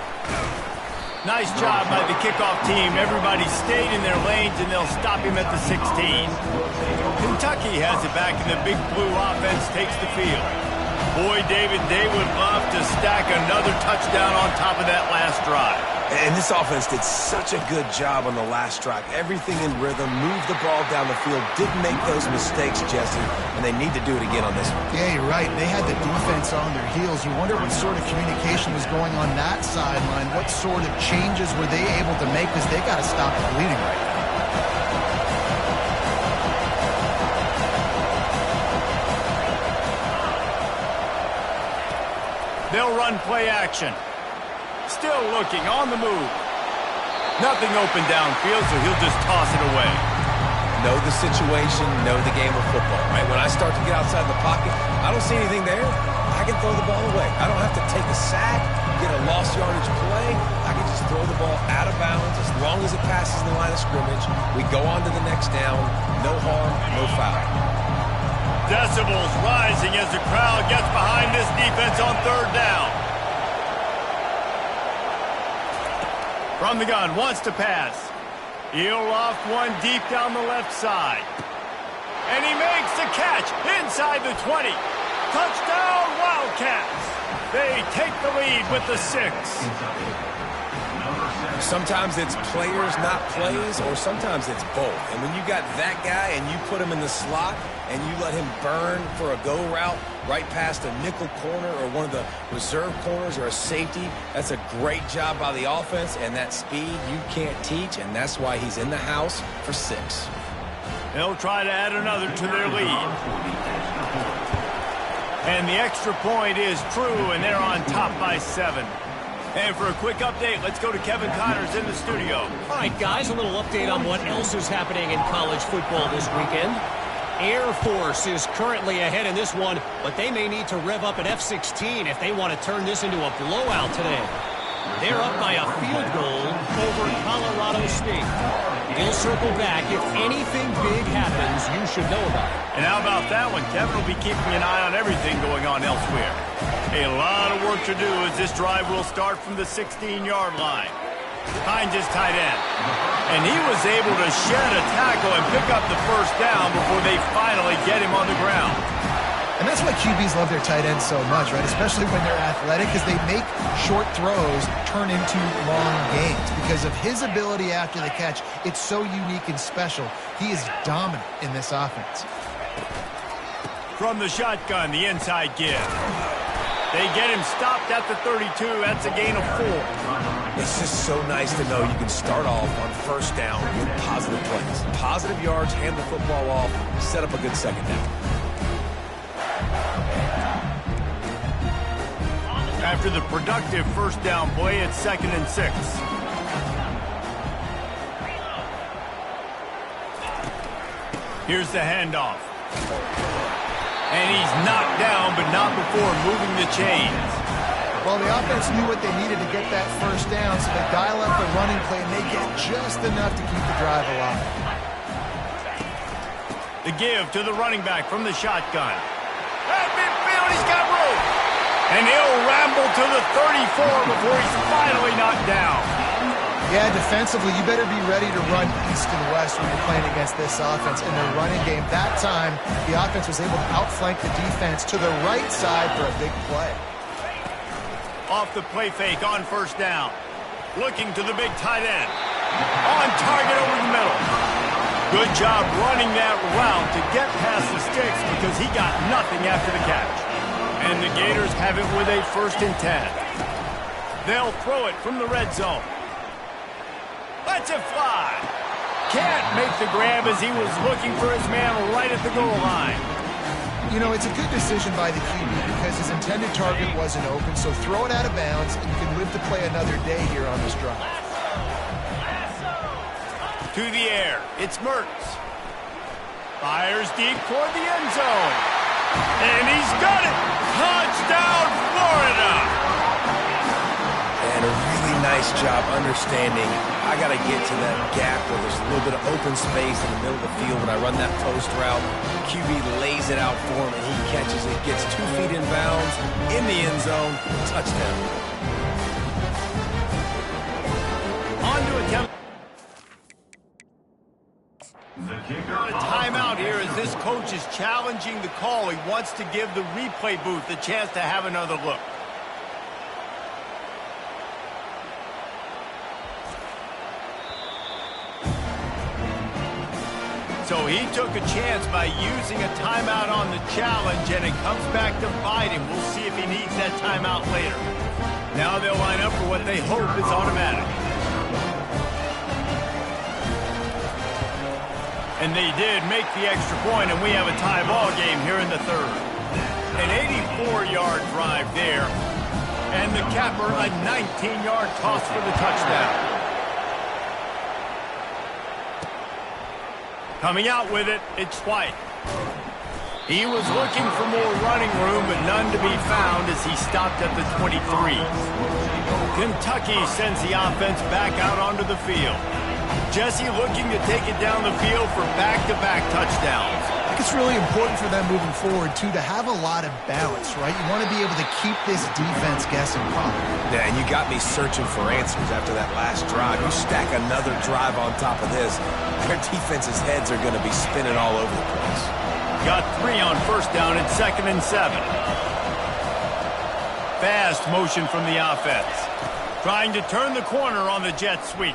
Nice job by the kickoff team. Everybody stayed in their lanes, and they'll stop him at the 16. Kentucky has it back, and the Big Blue offense takes the field. Boy, David, they would love to stack another touchdown on top of that last drive. And this offense did such a good job on the last drive. Everything in rhythm, moved the ball down the field, didn't make those mistakes, Jesse, and they need to do it again on this one. Yeah, you're right. They had the defense on their heels. You wonder what sort of communication was going on that sideline. What sort of changes were they able to make, because they got to stop the bleeding right now. They'll run play action. Still looking, on the move. Nothing open downfield, so he'll just toss it away. Know the situation, know the game of football, right? When I start to get outside the pocket, I don't see anything there. I can throw the ball away. I don't have to take a sack, get a lost yardage play. I can just throw the ball out of bounds as long as it passes the line of scrimmage. We go on to the next down. No harm, no foul. Decibels rising as the crowd gets behind this defense on third down. From the gun, wants to pass. He'll loft one deep down the left side. And he makes the catch inside the 20. Touchdown, Wildcats. They take the lead with the 6. Sometimes it's players, not plays, or sometimes it's both. And when you got that guy and you put him in the slot and you let him burn for a go route right past a nickel corner or one of the reserve corners or a safety, that's a great job by the offense, and that speed you can't teach, and that's why he's in the house for 6. They'll try to add another to their lead. And the extra point is true, and they're on top by 7. And for a quick update, let's go to Kevin Connors in the studio. All right, guys, a little update on what else is happening in college football this weekend. Air Force is currently ahead in this one, but they may need to rev up an F-16 if they want to turn this into a blowout today. They're up by a field goal over Colorado State. They'll circle back. If anything big happens, you should know about it. And how about that one? Kevin will be keeping an eye on everything going on elsewhere. A lot of work to do as this drive will start from the 16-yard line. Finds his tight end. And he was able to shed a tackle and pick up the first down before they finally get him on the ground. And that's why QBs love their tight ends so much, right? Especially when they're athletic, because they make short throws turn into long gains. Because of his ability after the catch, it's so unique and special. He is dominant in this offense. From the shotgun, the inside give. They get him stopped at the 32. That's a gain of 4. It's just so nice to know you can start off on first down with positive plays. Positive yards, hand the football off, set up a good second down. After the productive first down play, it's 2nd and 6. Here's the handoff. And he's knocked down, but not before moving the chains. Well, the offense knew what they needed to get that first down, so they dial up the running play, and they get just enough to keep the drive alive. The give to the running back from the shotgun. At midfield, he's got room. And he'll ramble to the 34 before he's finally knocked down. Yeah, defensively, you better be ready to run east and west when you're playing against this offense. In their running game, that time, the offense was able to outflank the defense to the right side for a big play. Off the play fake on first down. Looking to the big tight end. On target over the middle. Good job running that route to get past the sticks because he got nothing after the catch. And the Gators have it with a 1st and 10. They'll throw it from the red zone. Lets it fly. Can't make the grab as he was looking for his man right at the goal line. You know, it's a good decision by the QB because his intended target wasn't open, so throw it out of bounds, and you can live to play another day here on this drive. To the air, it's Mertz. Fires deep toward the end zone. And he's got it! Touchdown, Florida! And a really nice job understanding I got to get to that gap where there's a little bit of open space in the middle of the field when I run that post route. QB lays it out for him, and he catches it, gets 2 feet in bounds, in the end zone, touchdown. On to attempt. The kicker. A timeout here as this coach is challenging the call. He wants to give the replay booth a chance to have another look. So he took a chance by using a timeout on the challenge, and it comes back to bite him. We'll see if he needs that timeout later. Now they'll line up for what they hope is automatic. And they did make the extra point, and we have a tie ball game here in the third. An 84-yard drive there, and the capper a 19-yard toss for the touchdown. Coming out with it, it's White. He was looking for more running room, but none to be found as he stopped at the 23. Kentucky sends the offense back out onto the field. Jesse looking to take it down the field for back-to-back touchdowns. I think it's really important for them moving forward, too, to have a lot of balance, right? You want to be able to keep this defense guessing properly. Yeah, and you got me searching for answers after that last drive. You stack another drive on top of this, their defense's heads are going to be spinning all over the place. Got 3 on first down at 2nd and 7. Fast motion from the offense. Trying to turn the corner on the jet sweep.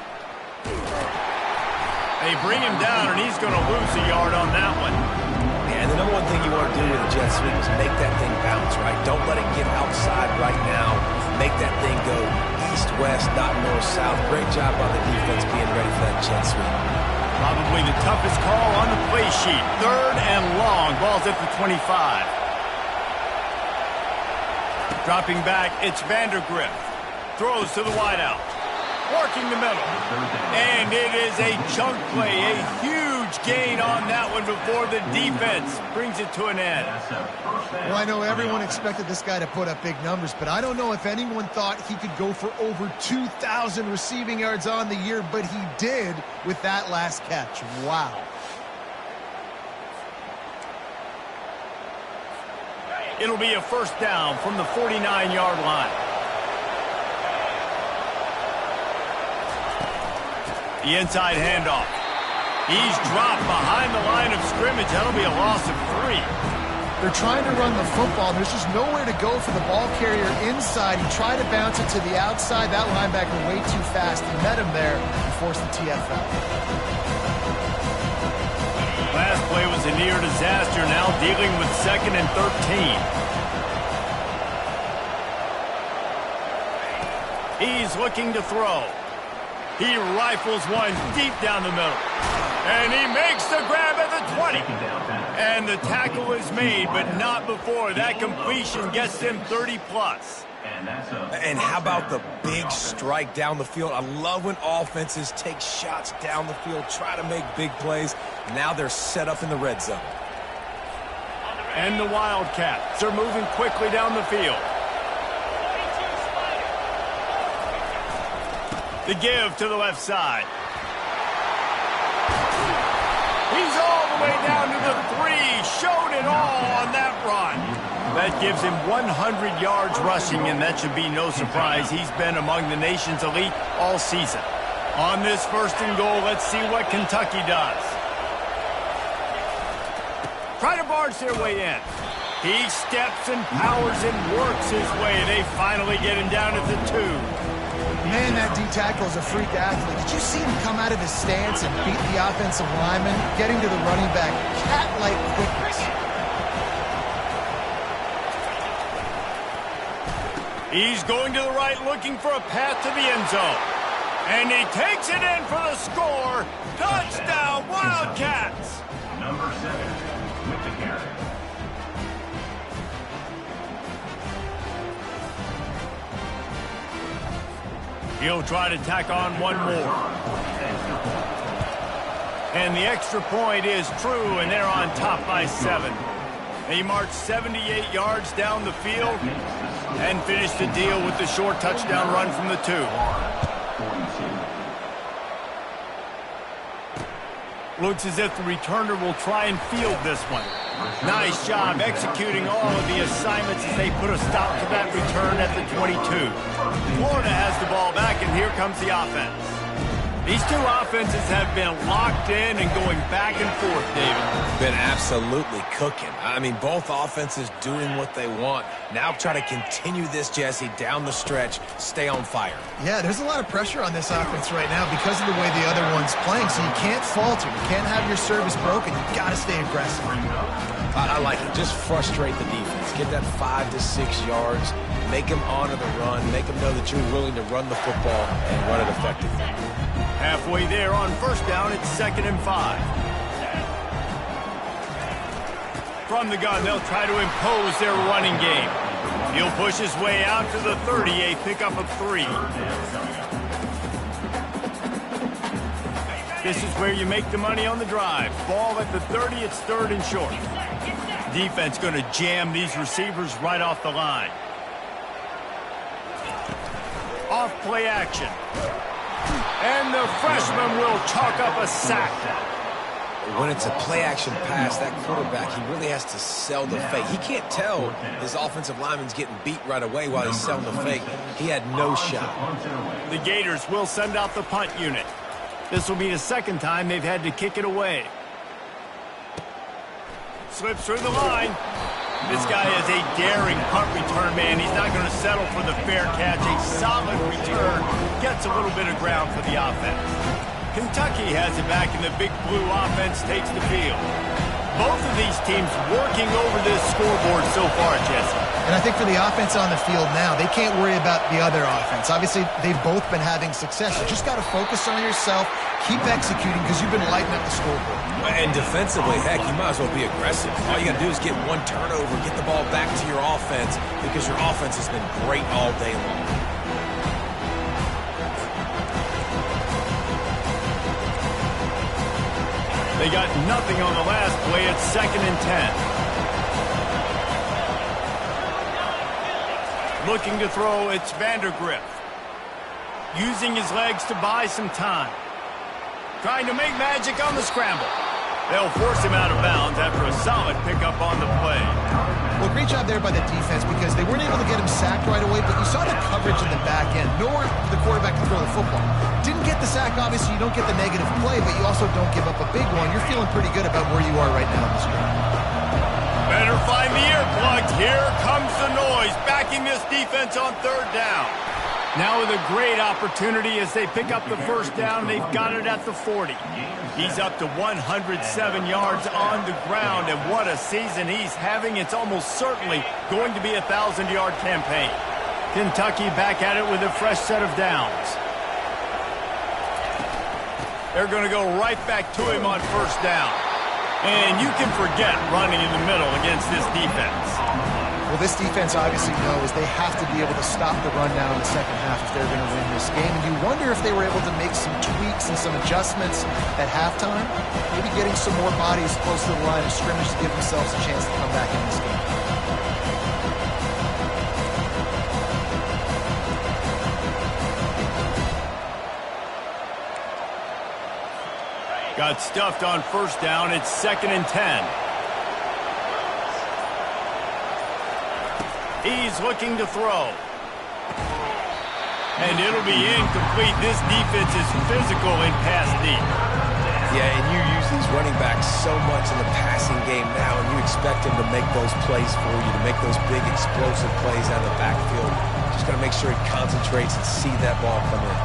They bring him down, and he's going to lose a yard on that one. And the number one thing you want to do with a jet sweep is make that thing bounce, right? Don't let it get outside right now. Make that thing go east-west, not north-south. Great job by the defense being ready for that jet sweep. Probably the toughest call on the play sheet. 3rd and long. Ball's at the 25. Dropping back, it's Vandergrift. Throws to the wideout. Working the middle. And it is a chunk play. A huge gain on that one before the defense brings it to an end. Well, I know everyone expected this guy to put up big numbers, but I don't know if anyone thought he could go for over 2,000 receiving yards on the year, but he did with that last catch. Wow. It'll be a first down from the 49-yard line. The inside handoff. He's dropped behind the line of scrimmage. That'll be a loss of 3. They're trying to run the football. There's just nowhere to go for the ball carrier inside. He tried to bounce it to the outside. That linebacker way too fast. He met him there and forced the TFL. Last play was a near disaster. Now dealing with 2nd and 13. He's looking to throw. He rifles one deep down the middle. And he makes the grab at the 20. And the tackle is made, but not before. That completion gets him 30-plus. And how about the big strike down the field? I love when offenses take shots down the field, try to make big plays. Now they're set up in the red zone. And the Wildcats are moving quickly down the field. The give to the left side. He's all the way down to the 3. Showed it all on that run. That gives him 100 yards rushing, and that should be no surprise. He's been among the nation's elite all season. On this 1st and goal, let's see what Kentucky does. Try to barge their way in. He steps and powers and works his way. They finally get him down at the 2. Man, that D-tackle is a freak athlete. Did you see him come out of his stance and beat the offensive lineman, getting to the running back? Cat-like quickness. He's going to the right, looking for a path to the end zone. And he takes it in for the score. Touchdown, Wildcats! Number 7 with the carry. He'll try to tack on one more. And the extra point is true, and they're on top by 7. They marched 78 yards down the field and finished the deal with the short touchdown run from the 2. Looks as if the returner will try and field this one. Nice job executing all of the assignments as they put a stop to that return at the 22. Florida has the ball back, and here comes the offense. These two offenses have been locked in and going back and forth, David. Been absolutely cooking. I mean, both offenses doing what they want. Now try to continue this, Jesse, down the stretch. Stay on fire. Yeah, there's a lot of pressure on this offense right now because of the way the other one's playing, so you can't falter. You can't have your service broken. You've got to stay aggressive. I like it. Just frustrate the defense. Get that 5 to 6 yards. Make them honor the run. Make them know that you're willing to run the football and run it effectively. Halfway there on first down, it's 2nd and 5. From the gun, they'll try to impose their running game. He'll push his way out to the 30, a pickup of 3. This is where you make the money on the drive. Ball at the 30, it's 3rd and short. Defense going to jam these receivers right off the line. Off play action. And the freshman will chalk up a sack. When it's a play-action pass, that quarterback, he really has to sell the fake. He can't tell his offensive lineman's getting beat right away while he's selling the fake. He had no shot. The Gators will send out the punt unit. This will be the 2nd time they've had to kick it away. Slips through the line. This guy is a daring punt return man. He's not going to settle for the fair catch. A solid return. Gets a little bit of ground for the offense. Kentucky has it back, and the Big Blue offense takes the field. Both of these teams working over this scoreboard so far, Jesse. And I think for the offense on the field now, they can't worry about the other offense. Obviously, they've both been having success. You just got to focus on yourself, keep executing, because you've been lighting up the scoreboard. And defensively, heck, you might as well be aggressive. All you got to do is get one turnover, get the ball back to your offense, because your offense has been great all day long. They got nothing on the last play. It's 2nd and 10. Looking to throw, it's Vandergrift. Using his legs to buy some time. Trying to make magic on the scramble. They'll force him out of bounds after a solid pickup on the play. Well, great job there by the defense because they weren't able to get him sacked right away, but you saw the coverage in the back end. Nowhere for the quarterback to throw the football. Didn't get the sack, obviously. You don't get the negative play, but you also don't give up a big one. You're feeling pretty good about where you are right now in this game. Better find the earplugs. Here comes the noise, backing this defense on 3rd down. Now with a great opportunity as they pick up the 1st down. They've got it at the 40. He's up to 107 yards on the ground, and what a season he's having. It's almost certainly going to be a 1,000-yard campaign. Kentucky back at it with a fresh set of downs. They're going to go right back to him on 1st down. And you can forget running in the middle against this defense. Well, this defense obviously knows they have to be able to stop the run now in the second half if they're going to win this game. And you wonder if they were able to make some tweaks and some adjustments at halftime. Maybe getting some more bodies close to the line of scrimmage to give themselves a chance to come back in this game. Got stuffed on 1st down. It's 2nd and 10. He's looking to throw. And it'll be incomplete. This defense is physical in pass deep. Yeah, and you use these running backs so much in the passing game now, and you expect them to make those plays for you, to make those big explosive plays out of the backfield. Just got to make sure he concentrates and see that ball come in.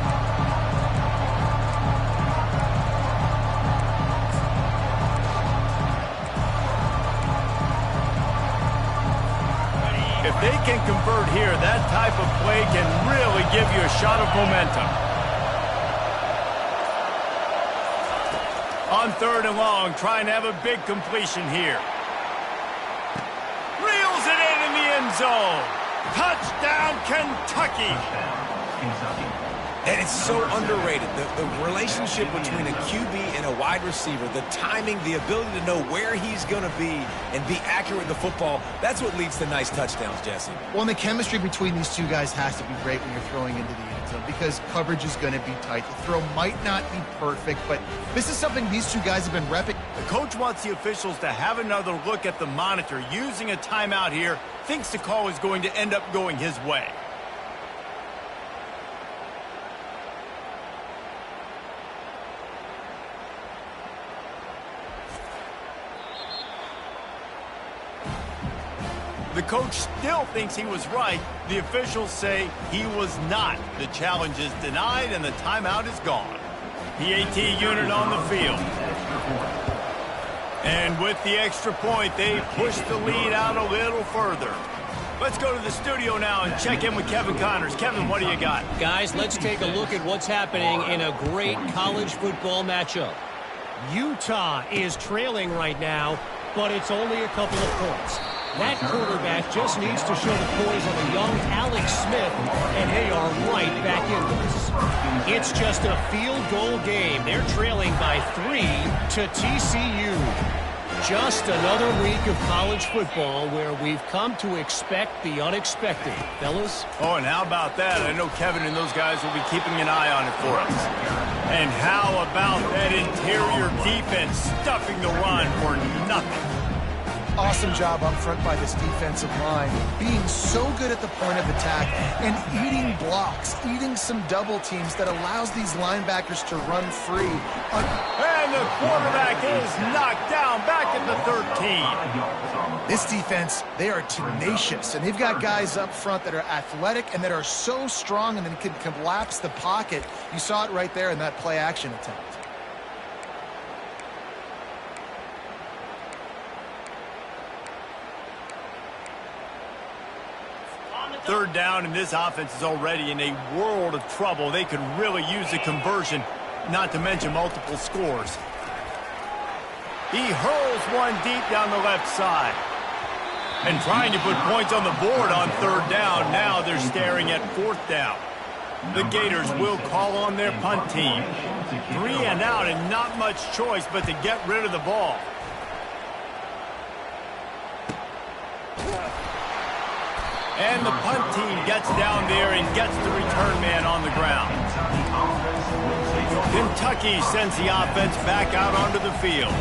If they can convert here, that type of play can really give you a shot of momentum. On 3rd and long, trying to have a big completion here. Reels it in the end zone. Touchdown, Kentucky. And it's so underrated. The relationship between a QB and a wide receiver, the timing, the ability to know where he's going to be and be accurate with the football, that's what leads to nice touchdowns, Jesse. Well, and the chemistry between these two guys has to be great when you're throwing into the end zone because coverage is going to be tight. The throw might not be perfect, but this is something these two guys have been repping. The coach wants the officials to have another look at the monitor. Using a timeout here, thinks the call is going to end up going his way. The coach still thinks he was right. The officials say he was not. The challenge is denied and the timeout is gone. The AT unit on the field. And with the extra point, they push the lead out a little further. Let's go to the studio now and check in with Kevin Connors. Kevin, what do you got? Guys, let's take a look at what's happening in a great college football matchup. Utah is trailing right now, but it's only a couple of points. That quarterback just needs to show the poise of a young Alex Smith, and they are right back into this. It's just a field goal game. They're trailing by 3 to TCU. Just another week of college football where we've come to expect the unexpected. Fellas? Oh, and how about that? I know Kevin and those guys will be keeping an eye on it for us. And how about that interior defense stuffing the run for nothing? Awesome job up front by this defensive line, being so good at the point of attack and eating blocks, eating some double teams that allows these linebackers to run free. And the quarterback is knocked down back at the 13. This defense, they are tenacious, and they've got guys up front that are athletic and that are so strong and then can collapse the pocket. You saw it right there in that play action attempt. Third down, and this offense is already in a world of trouble. They could really use a conversion, not to mention multiple scores. He hurls one deep down the left side. And trying to put points on the board on third down. Now they're staring at fourth down. The Gators will call on their punt team. 3 and out and not much choice but to get rid of the ball. And the punt team gets down there and gets the return man on the ground. Kentucky sends the offense back out onto the field.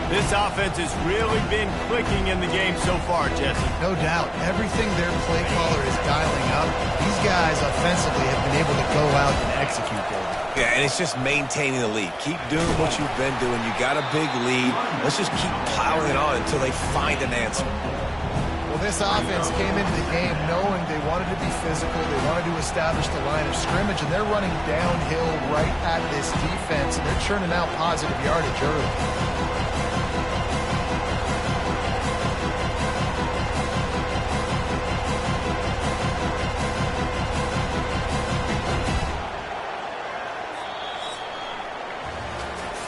This offense has really been clicking in the game so far, Jesse. No doubt. Everything their play caller is dialing up, these guys offensively have been able to go out and execute there. Yeah, and it's just maintaining the lead. Keep doing what you've been doing. You got a big lead. Let's just keep piling it on until they find an answer. Well, this offense came into the game knowing they wanted to be physical, they wanted to establish the line of scrimmage, and they're running downhill right at this defense, and they're churning out positive yardage early.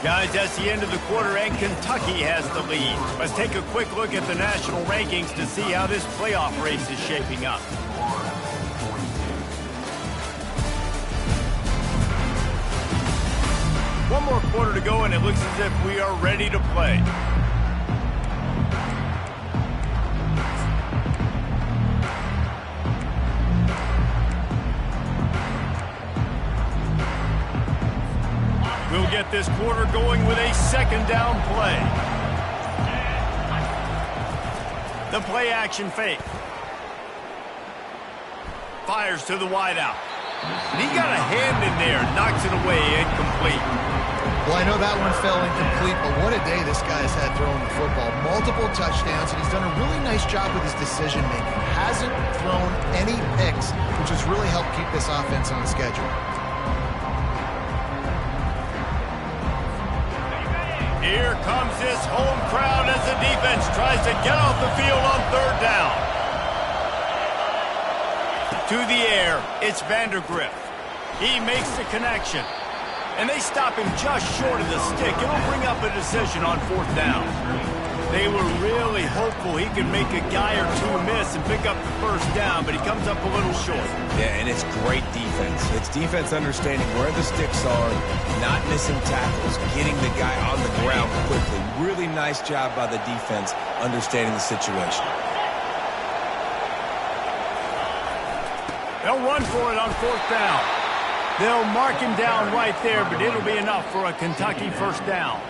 Guys, that's the end of the quarter, and Kentucky has the lead. Let's take a quick look at the national rankings to see how this playoff race is shaping up. One more quarter to go, and it looks as if we are ready to play. We'll get this quarter going with a second down play. The play action fake. Fires to the wideout. And he got a hand in there, knocks it away, incomplete. Well, I know that one fell incomplete, but what a day this guy has had throwing the football. Multiple touchdowns, and he's done a really nice job with his decision-making. Hasn't thrown any picks, which has really helped keep this offense on schedule. Here comes this home crowd as the defense tries to get off the field on third down. To the air, it's Vandergrift. He makes the connection. And they stop him just short of the stick. It'll bring up a decision on fourth down. They were really hopeful he could make a guy or two miss and pick up the first down, but he comes up a little short. Yeah, and it's great defense. It's defense understanding where the sticks are, not missing tackles, getting the guy on the ground quickly. Really nice job by the defense understanding the situation. They'll run for it on fourth down. They'll mark him down right there, but it'll be enough for a Kentucky first down.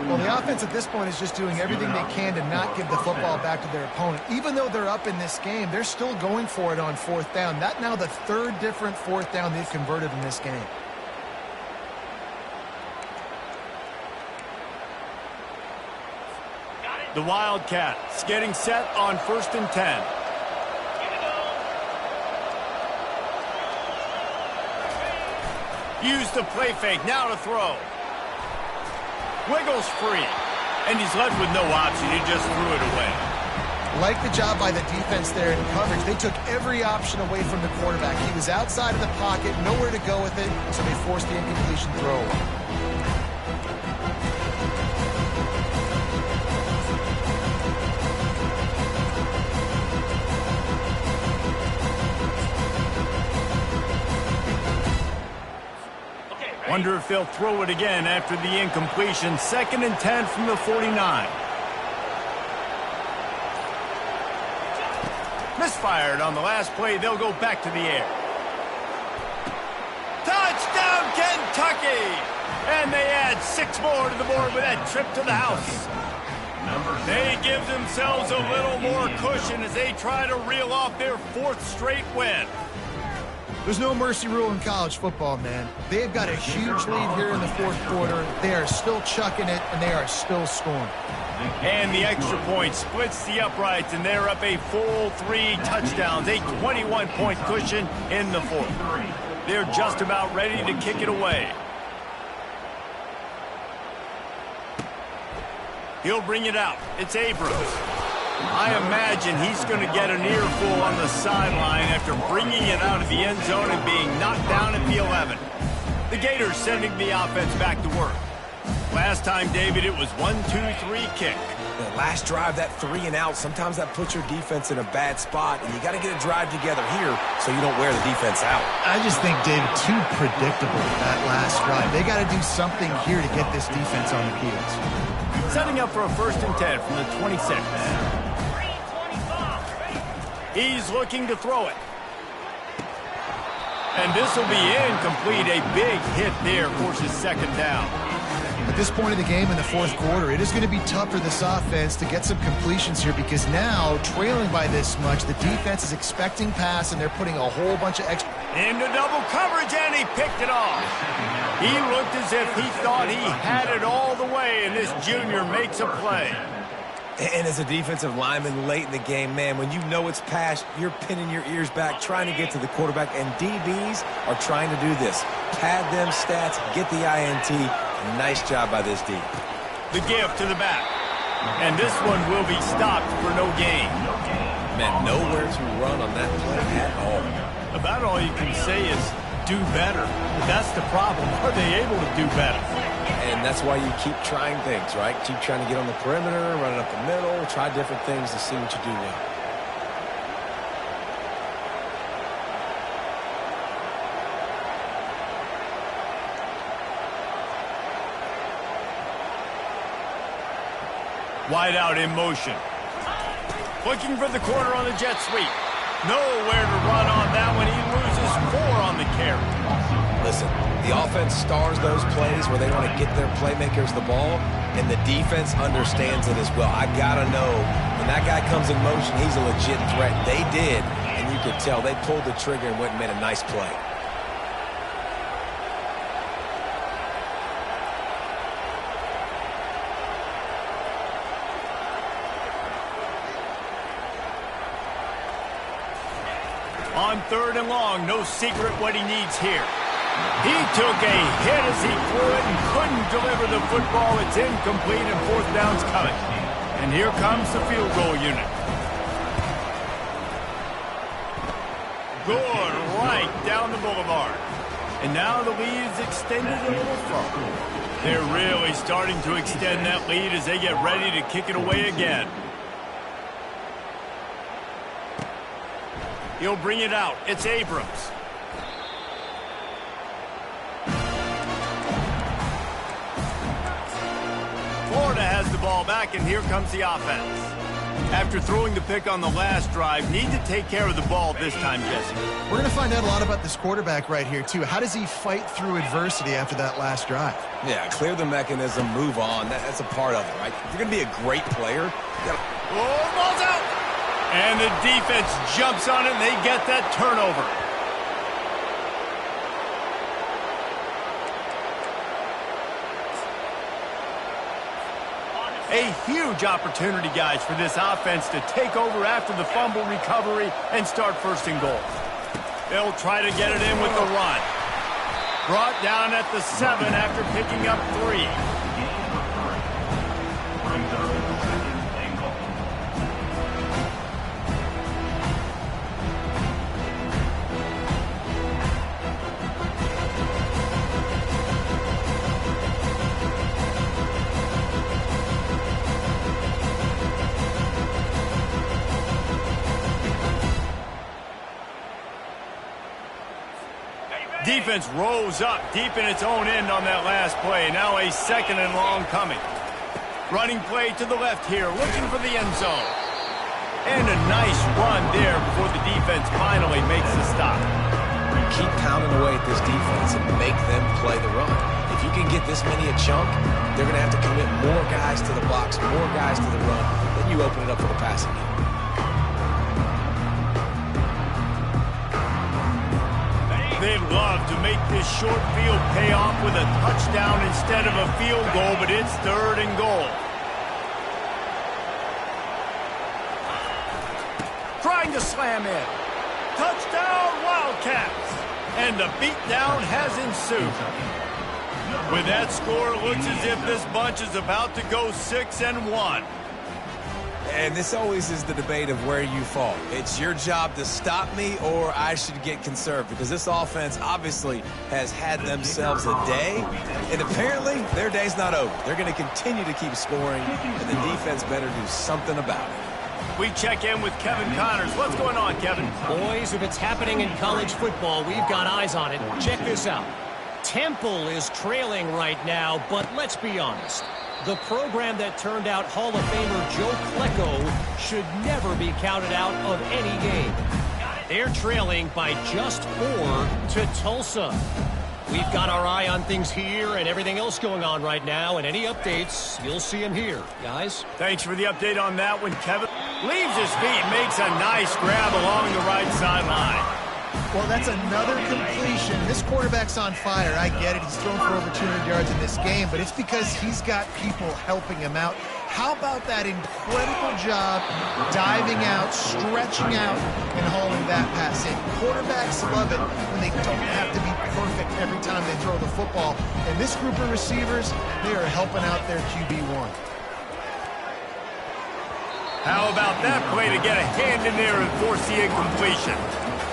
Well, the offense at this point is just doing everything they can to not give the football back to their opponent. Even though they're up in this game, they're still going for it on fourth down. That's now the third different fourth down they've converted in this game. The Wildcats getting set on 1st and 10. Use the play fake, now to throw. Wiggles free. And he's left with no option. He just threw it away. Like the job by the defense there in coverage. They took every option away from the quarterback. He was outside of the pocket, nowhere to go with it, so they forced the incompletion throw. Wonder if they'll throw it again after the incompletion. 2nd and 10 from the 49. Misfired on the last play. They'll go back to the air. Touchdown, Kentucky! And they add 6 more to the board with that trip to the house. They give themselves a little more cushion as they try to reel off their 4th straight win. There's no mercy rule in college football, man. They've got a huge lead here in the 4th quarter. They are still chucking it, and they are still scoring. And the extra point splits the uprights, and they're up a full 3 touchdowns, a 21-point cushion in the 4th. They're just about ready to kick it away. He'll bring it out. It's Abrams. I imagine he's going to get an earful on the sideline after bringing it out of the end zone and being knocked down at the 11. The Gators sending the offense back to work. Last time, David, it was 1-2-3 kick. The last drive, that 3 and out, sometimes that puts your defense in a bad spot, and you got to get a drive together here so you don't wear the defense out. I just think, David, too predictable that last drive. They got to do something here to get this defense on their heels. Setting up for a 1st and 10 from the 26. He's looking to throw it. And this will be incomplete. A big hit there forces 2nd down. At this point of the game in the 4th quarter, it is going to be tough for this offense to get some completions here because now, trailing by this much, the defense is expecting pass, and they're putting a whole bunch of extra... Into double coverage, and he picked it off. He looked as if he thought he had it all the way, and this junior makes a play. And as a defensive lineman late in the game, man, when you know it's past, you're pinning your ears back, trying to get to the quarterback, and DBs are trying to do this. Pad them stats, get the INT. Nice job by this D. The give to the back. And this one will be stopped for no gain. Man, nowhere to run on that play at all. About all you can say is do better. But that's the problem. Are they able to do better? And that's why you keep trying things, right? Keep trying to get on the perimeter, run it up the middle, try different things to see what you do well. Wide out in motion. Looking for the corner on the jet sweep. Nowhere to run on that one. He loses 4 on the carry. Listen, the offense stars those plays where they want to get their playmakers the ball, and the defense understands it as well. I got to know, when that guy comes in motion, he's a legit threat. They did, and you could tell they pulled the trigger and went and made a nice play. On 3rd and long, no secret what he needs here. He took a hit as he threw it and couldn't deliver the football. It's incomplete and 4th down's coming. And here comes the field goal unit. Good, right down the boulevard. And now the lead is extended a little further. They're really starting to extend that lead as they get ready to kick it away again. He'll bring it out. It's Abrams. Florida has the ball back, and here comes the offense. After throwing the pick on the last drive, need to take care of the ball this time, Jesse. We're going to find out a lot about this quarterback right here, too. How does he fight through adversity after that last drive? Yeah, clear the mechanism, move on. That's a part of it, right? If you're going to be a great player, you got to... Oh, ball's out! And the defense jumps on it, and they get that turnover. A huge opportunity, guys, for this offense to take over after the fumble recovery and start 1st and goal. They'll try to get it in with the run. Brought down at the 7 after picking up 3. Gain of 3. Brings up 2nd and goal. Defense rose up deep in its own end on that last play. Now a 2nd and long coming. Running play to the left here, looking for the end zone. And a nice run there before the defense finally makes the stop. Keep pounding away at this defense and make them play the run. If you can get this many a chunk, they're going to have to commit more guys to the box, more guys to the run. Then you open it up for the passing game. They'd love to make this short field pay off with a touchdown instead of a field goal, but it's 3rd and goal. Trying to slam in. Touchdown, Wildcats! And the beatdown has ensued. With that score, it looks as if this bunch is about to go 6-1. And this always is the debate of where you fall. It's your job to stop me or I should get conserved, because this offense obviously has had themselves a day, and apparently their day's not over. They're going to continue to keep scoring, and the defense better do something about it. We check in with Kevin Connors. What's going on, Kevin? Boys, if it's happening in college football, we've got eyes on it. Check this out. Temple is trailing right now, but let's be honest. The program that turned out Hall of Famer Joe Klecko should never be counted out of any game. They're trailing by just 4 to Tulsa. We've got our eye on things here and everything else going on right now, and any updates, you'll see them here, guys. Thanks for the update on that one, Kevin. Leaves his feet, makes a nice grab along the right sideline. Well, that's another completion. This quarterback's on fire. I get it. He's thrown for over 200 yards in this game, but it's because he's got people helping him out. How about that incredible job diving out, stretching out, and hauling that pass in? Quarterbacks love it when they don't have to be perfect every time they throw the football. And this group of receivers, they are helping out their QB1. How about that play to get a hand in there and force the incompletion?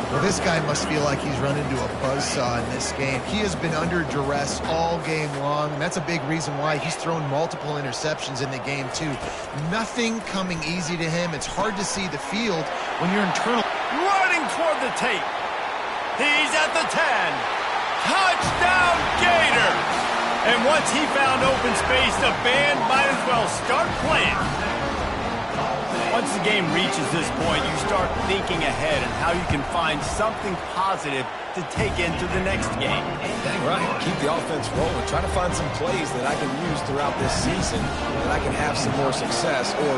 Well, this guy must feel like he's run into a buzzsaw in this game. He has been under duress all game long, and that's a big reason why he's thrown multiple interceptions in the game, too. Nothing coming easy to him. It's hard to see the field when you're internal. Running toward the tape. He's at the 10. Touchdown, Gators! And once he found open space, the band might as well start playing. Once the game reaches this point, you start thinking ahead and how you can find something positive to take into the next game. Dang right. Keep the offense rolling. Try to find some plays that I can use throughout this season that I can have some more success, or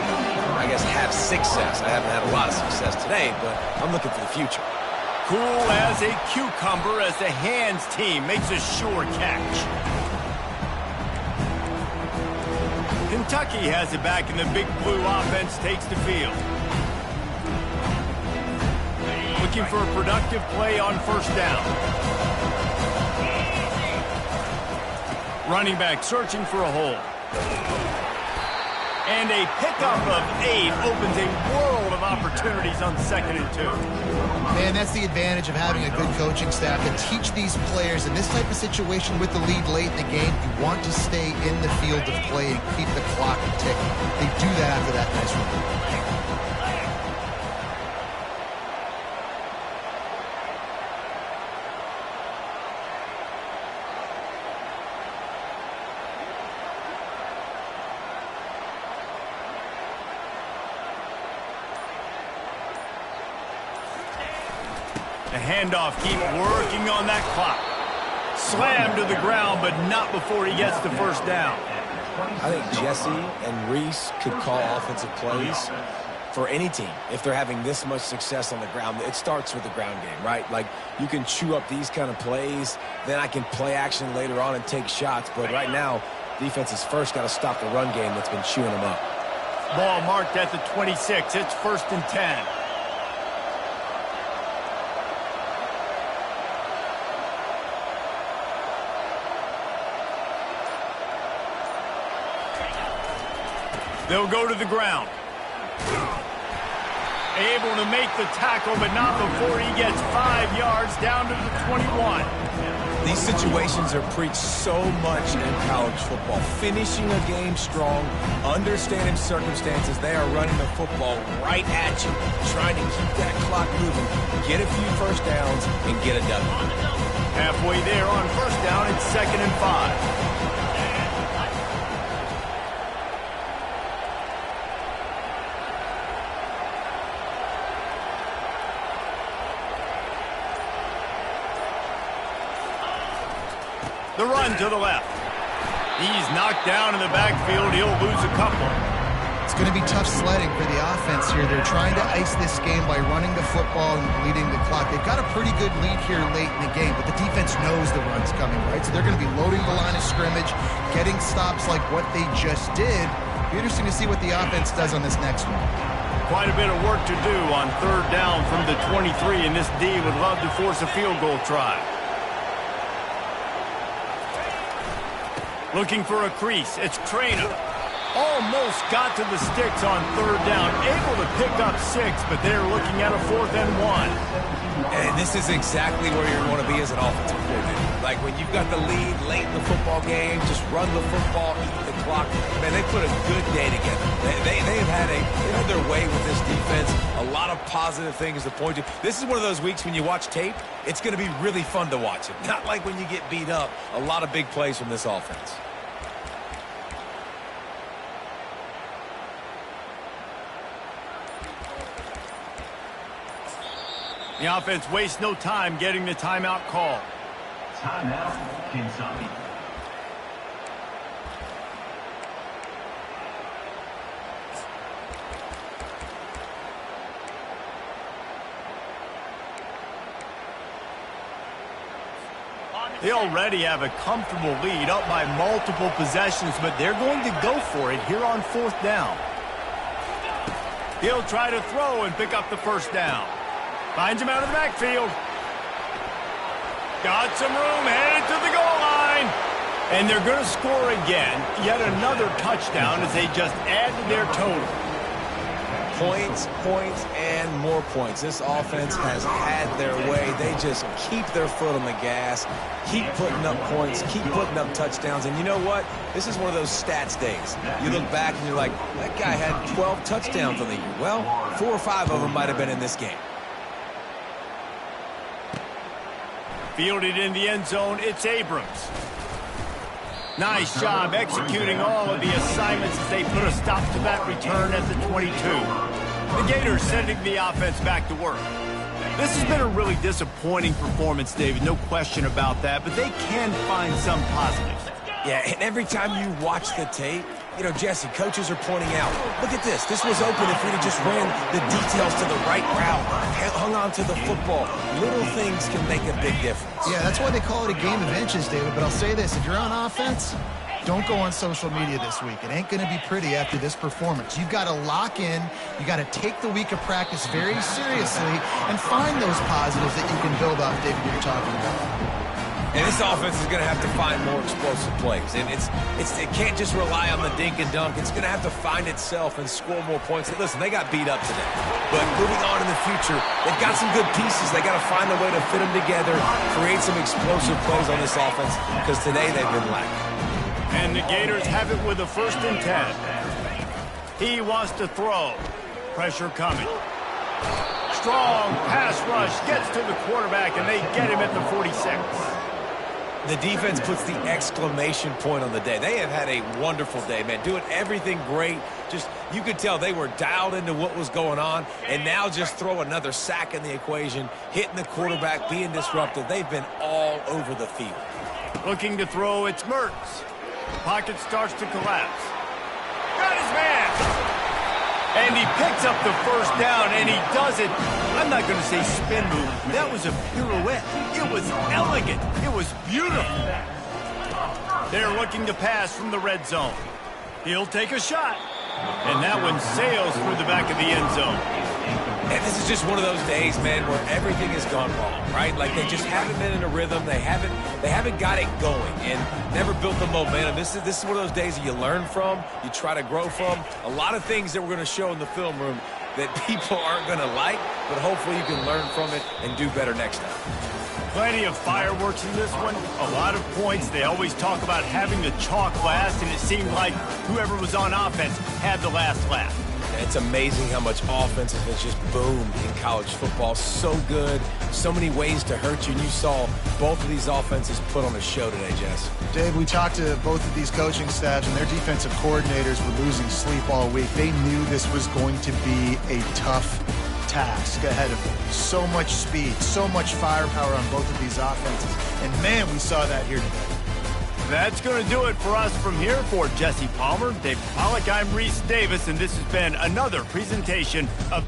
I guess have success. I haven't had a lot of success today, but I'm looking for the future. Cool as a cucumber as the hands team makes a sure catch. Kentucky has it back, and the Big Blue offense takes the field. Looking for a productive play on 1st down. Running back searching for a hole. And a pickup of 8 opens a world of opportunities on 2nd and 2. Man, that's the advantage of having a good coaching staff to teach these players in this type of situation with the lead late in the game. You want to stay in the field of play and keep the clock ticking. They do that after that nice run. The handoff, keep working on that clock. Slammed to the ground, but not before he gets the 1st down. I think Jesse and Reese could call offensive plays for any team if they're having this much success on the ground. It starts with the ground game, right? Like, you can chew up these kind of plays, then I can play action later on and take shots. But right now, defense has first got to stop the run game that's been chewing them up. Ball marked at the 26. It's 1st and 10. They'll go to the ground. Able to make the tackle, but not before he gets 5 yards down to the 21. These situations are preached so much in college football. Finishing a game strong, understanding circumstances. They are running the football right at you, trying to keep that clock moving, get a few first downs, and get a W. Halfway there on first down, it's 2nd and 5. The run to the left. He's knocked down in the backfield. He'll lose a couple. It's going to be tough sledding for the offense here. They're trying to ice this game by running the football and bleeding the clock. They've got a pretty good lead here late in the game, but the defense knows the run's coming, right? So they're going to be loading the line of scrimmage, getting stops like what they just did. Be interesting to see what the offense does on this next one. Quite a bit of work to do on 3rd down from the 23, and this D would love to force a field goal try. Looking for a crease. It's Traina. Almost got to the sticks on 3rd down. Able to pick up 6, but they're looking at a 4th and 1. And this is exactly where you want to be as an offensive coordinator. Like when you've got the lead late in the football game, just run the football, eat the clock. Man, they put a good day together. They've had their way with this defense. A lot of positive things to point to. This is one of those weeks when you watch tape, it's going to be really fun to watch it. Not like when you get beat up. A lot of big plays from this offense. The offense wastes no time getting the timeout call. Timeout, Kentucky. They already have a comfortable lead up by multiple possessions, but they're going to go for it here on 4th down. He'll try to throw and pick up the first down. Finds him out of the backfield. Got some room, headed to the goal line. And they're going to score again. Yet another touchdown as they just add to their total. Points, points, and more points. This offense has had their way. They just keep their foot on the gas, keep putting up points, keep putting up touchdowns. And you know what? This is one of those stats days. You look back and you're like, that guy had 12 touchdowns on the year. Well, 4 or 5 of them might have been in this game. Fielded in the end zone, it's Abrams. Nice job executing all of the assignments as they put a stop to that return at the 22. The Gators sending the offense back to work. This has been a really disappointing performance, David, no question about that, but they can find some positives. Yeah, and every time you watch the tape, you know, Jesse, coaches are pointing out, look at this. This was open if we'd have just ran the details to the right route, hung on to the football. Little things can make a big difference. Yeah, that's why they call it a game of inches, David. But I'll say this, if you're on offense, don't go on social media this week. It ain't going to be pretty after this performance. You've got to lock in. You got to take the week of practice very seriously and find those positives that you can build off, David, you're talking about. And this offense is going to have to find more explosive plays. And it can't just rely on the dink and dunk. It's going to have to find itself and score more points. And listen, they got beat up today. But moving on in the future, they've got some good pieces. They got to find a way to fit them together, create some explosive plays on this offense, because today they've been lacking. And the Gators have it with a 1st and 10. He wants to throw. Pressure coming. Strong pass rush gets to the quarterback, and they get him at the 46. The defense puts the exclamation point on the day. They have had a wonderful day, man. Doing everything great. Just, you could tell they were dialed into what was going on. And now just throw another sack in the equation, hitting the quarterback, being disruptive. They've been all over the field. Looking to throw, it's Mertz. Pocket starts to collapse. Got his man! And he picks up the first down, and he does it. I'm not going to say spin move. That was a pirouette. It was elegant. It was beautiful. They're looking to pass from the red zone. He'll take a shot. And that one sails through the back of the end zone. And This is just one of those days, man, where everything has gone wrong, right? Like they just haven't been in a rhythm. They haven't got it going and never built the momentum. This is one of those days that you learn from, you try to grow from. A lot of things that we're going to show in the film room that people aren't going to like, but hopefully you can learn from it and do better next time. Plenty of fireworks in this one, a lot of points. They always talk about having the chalk last, and it seemed like whoever was on offense had the last laugh. It's amazing how much offense has just boomed in college football. So good, so many ways to hurt you, and you saw both of these offenses put on a show today, Jess. Dave, we talked to both of these coaching staffs, and their defensive coordinators were losing sleep all week. They knew this was going to be a tough task ahead of them. So much speed, so much firepower on both of these offenses. And, man, we saw that here today. That's going to do it for us from here. For Jesse Palmer, Dave Pollack, I'm Reese Davis, and this has been another presentation of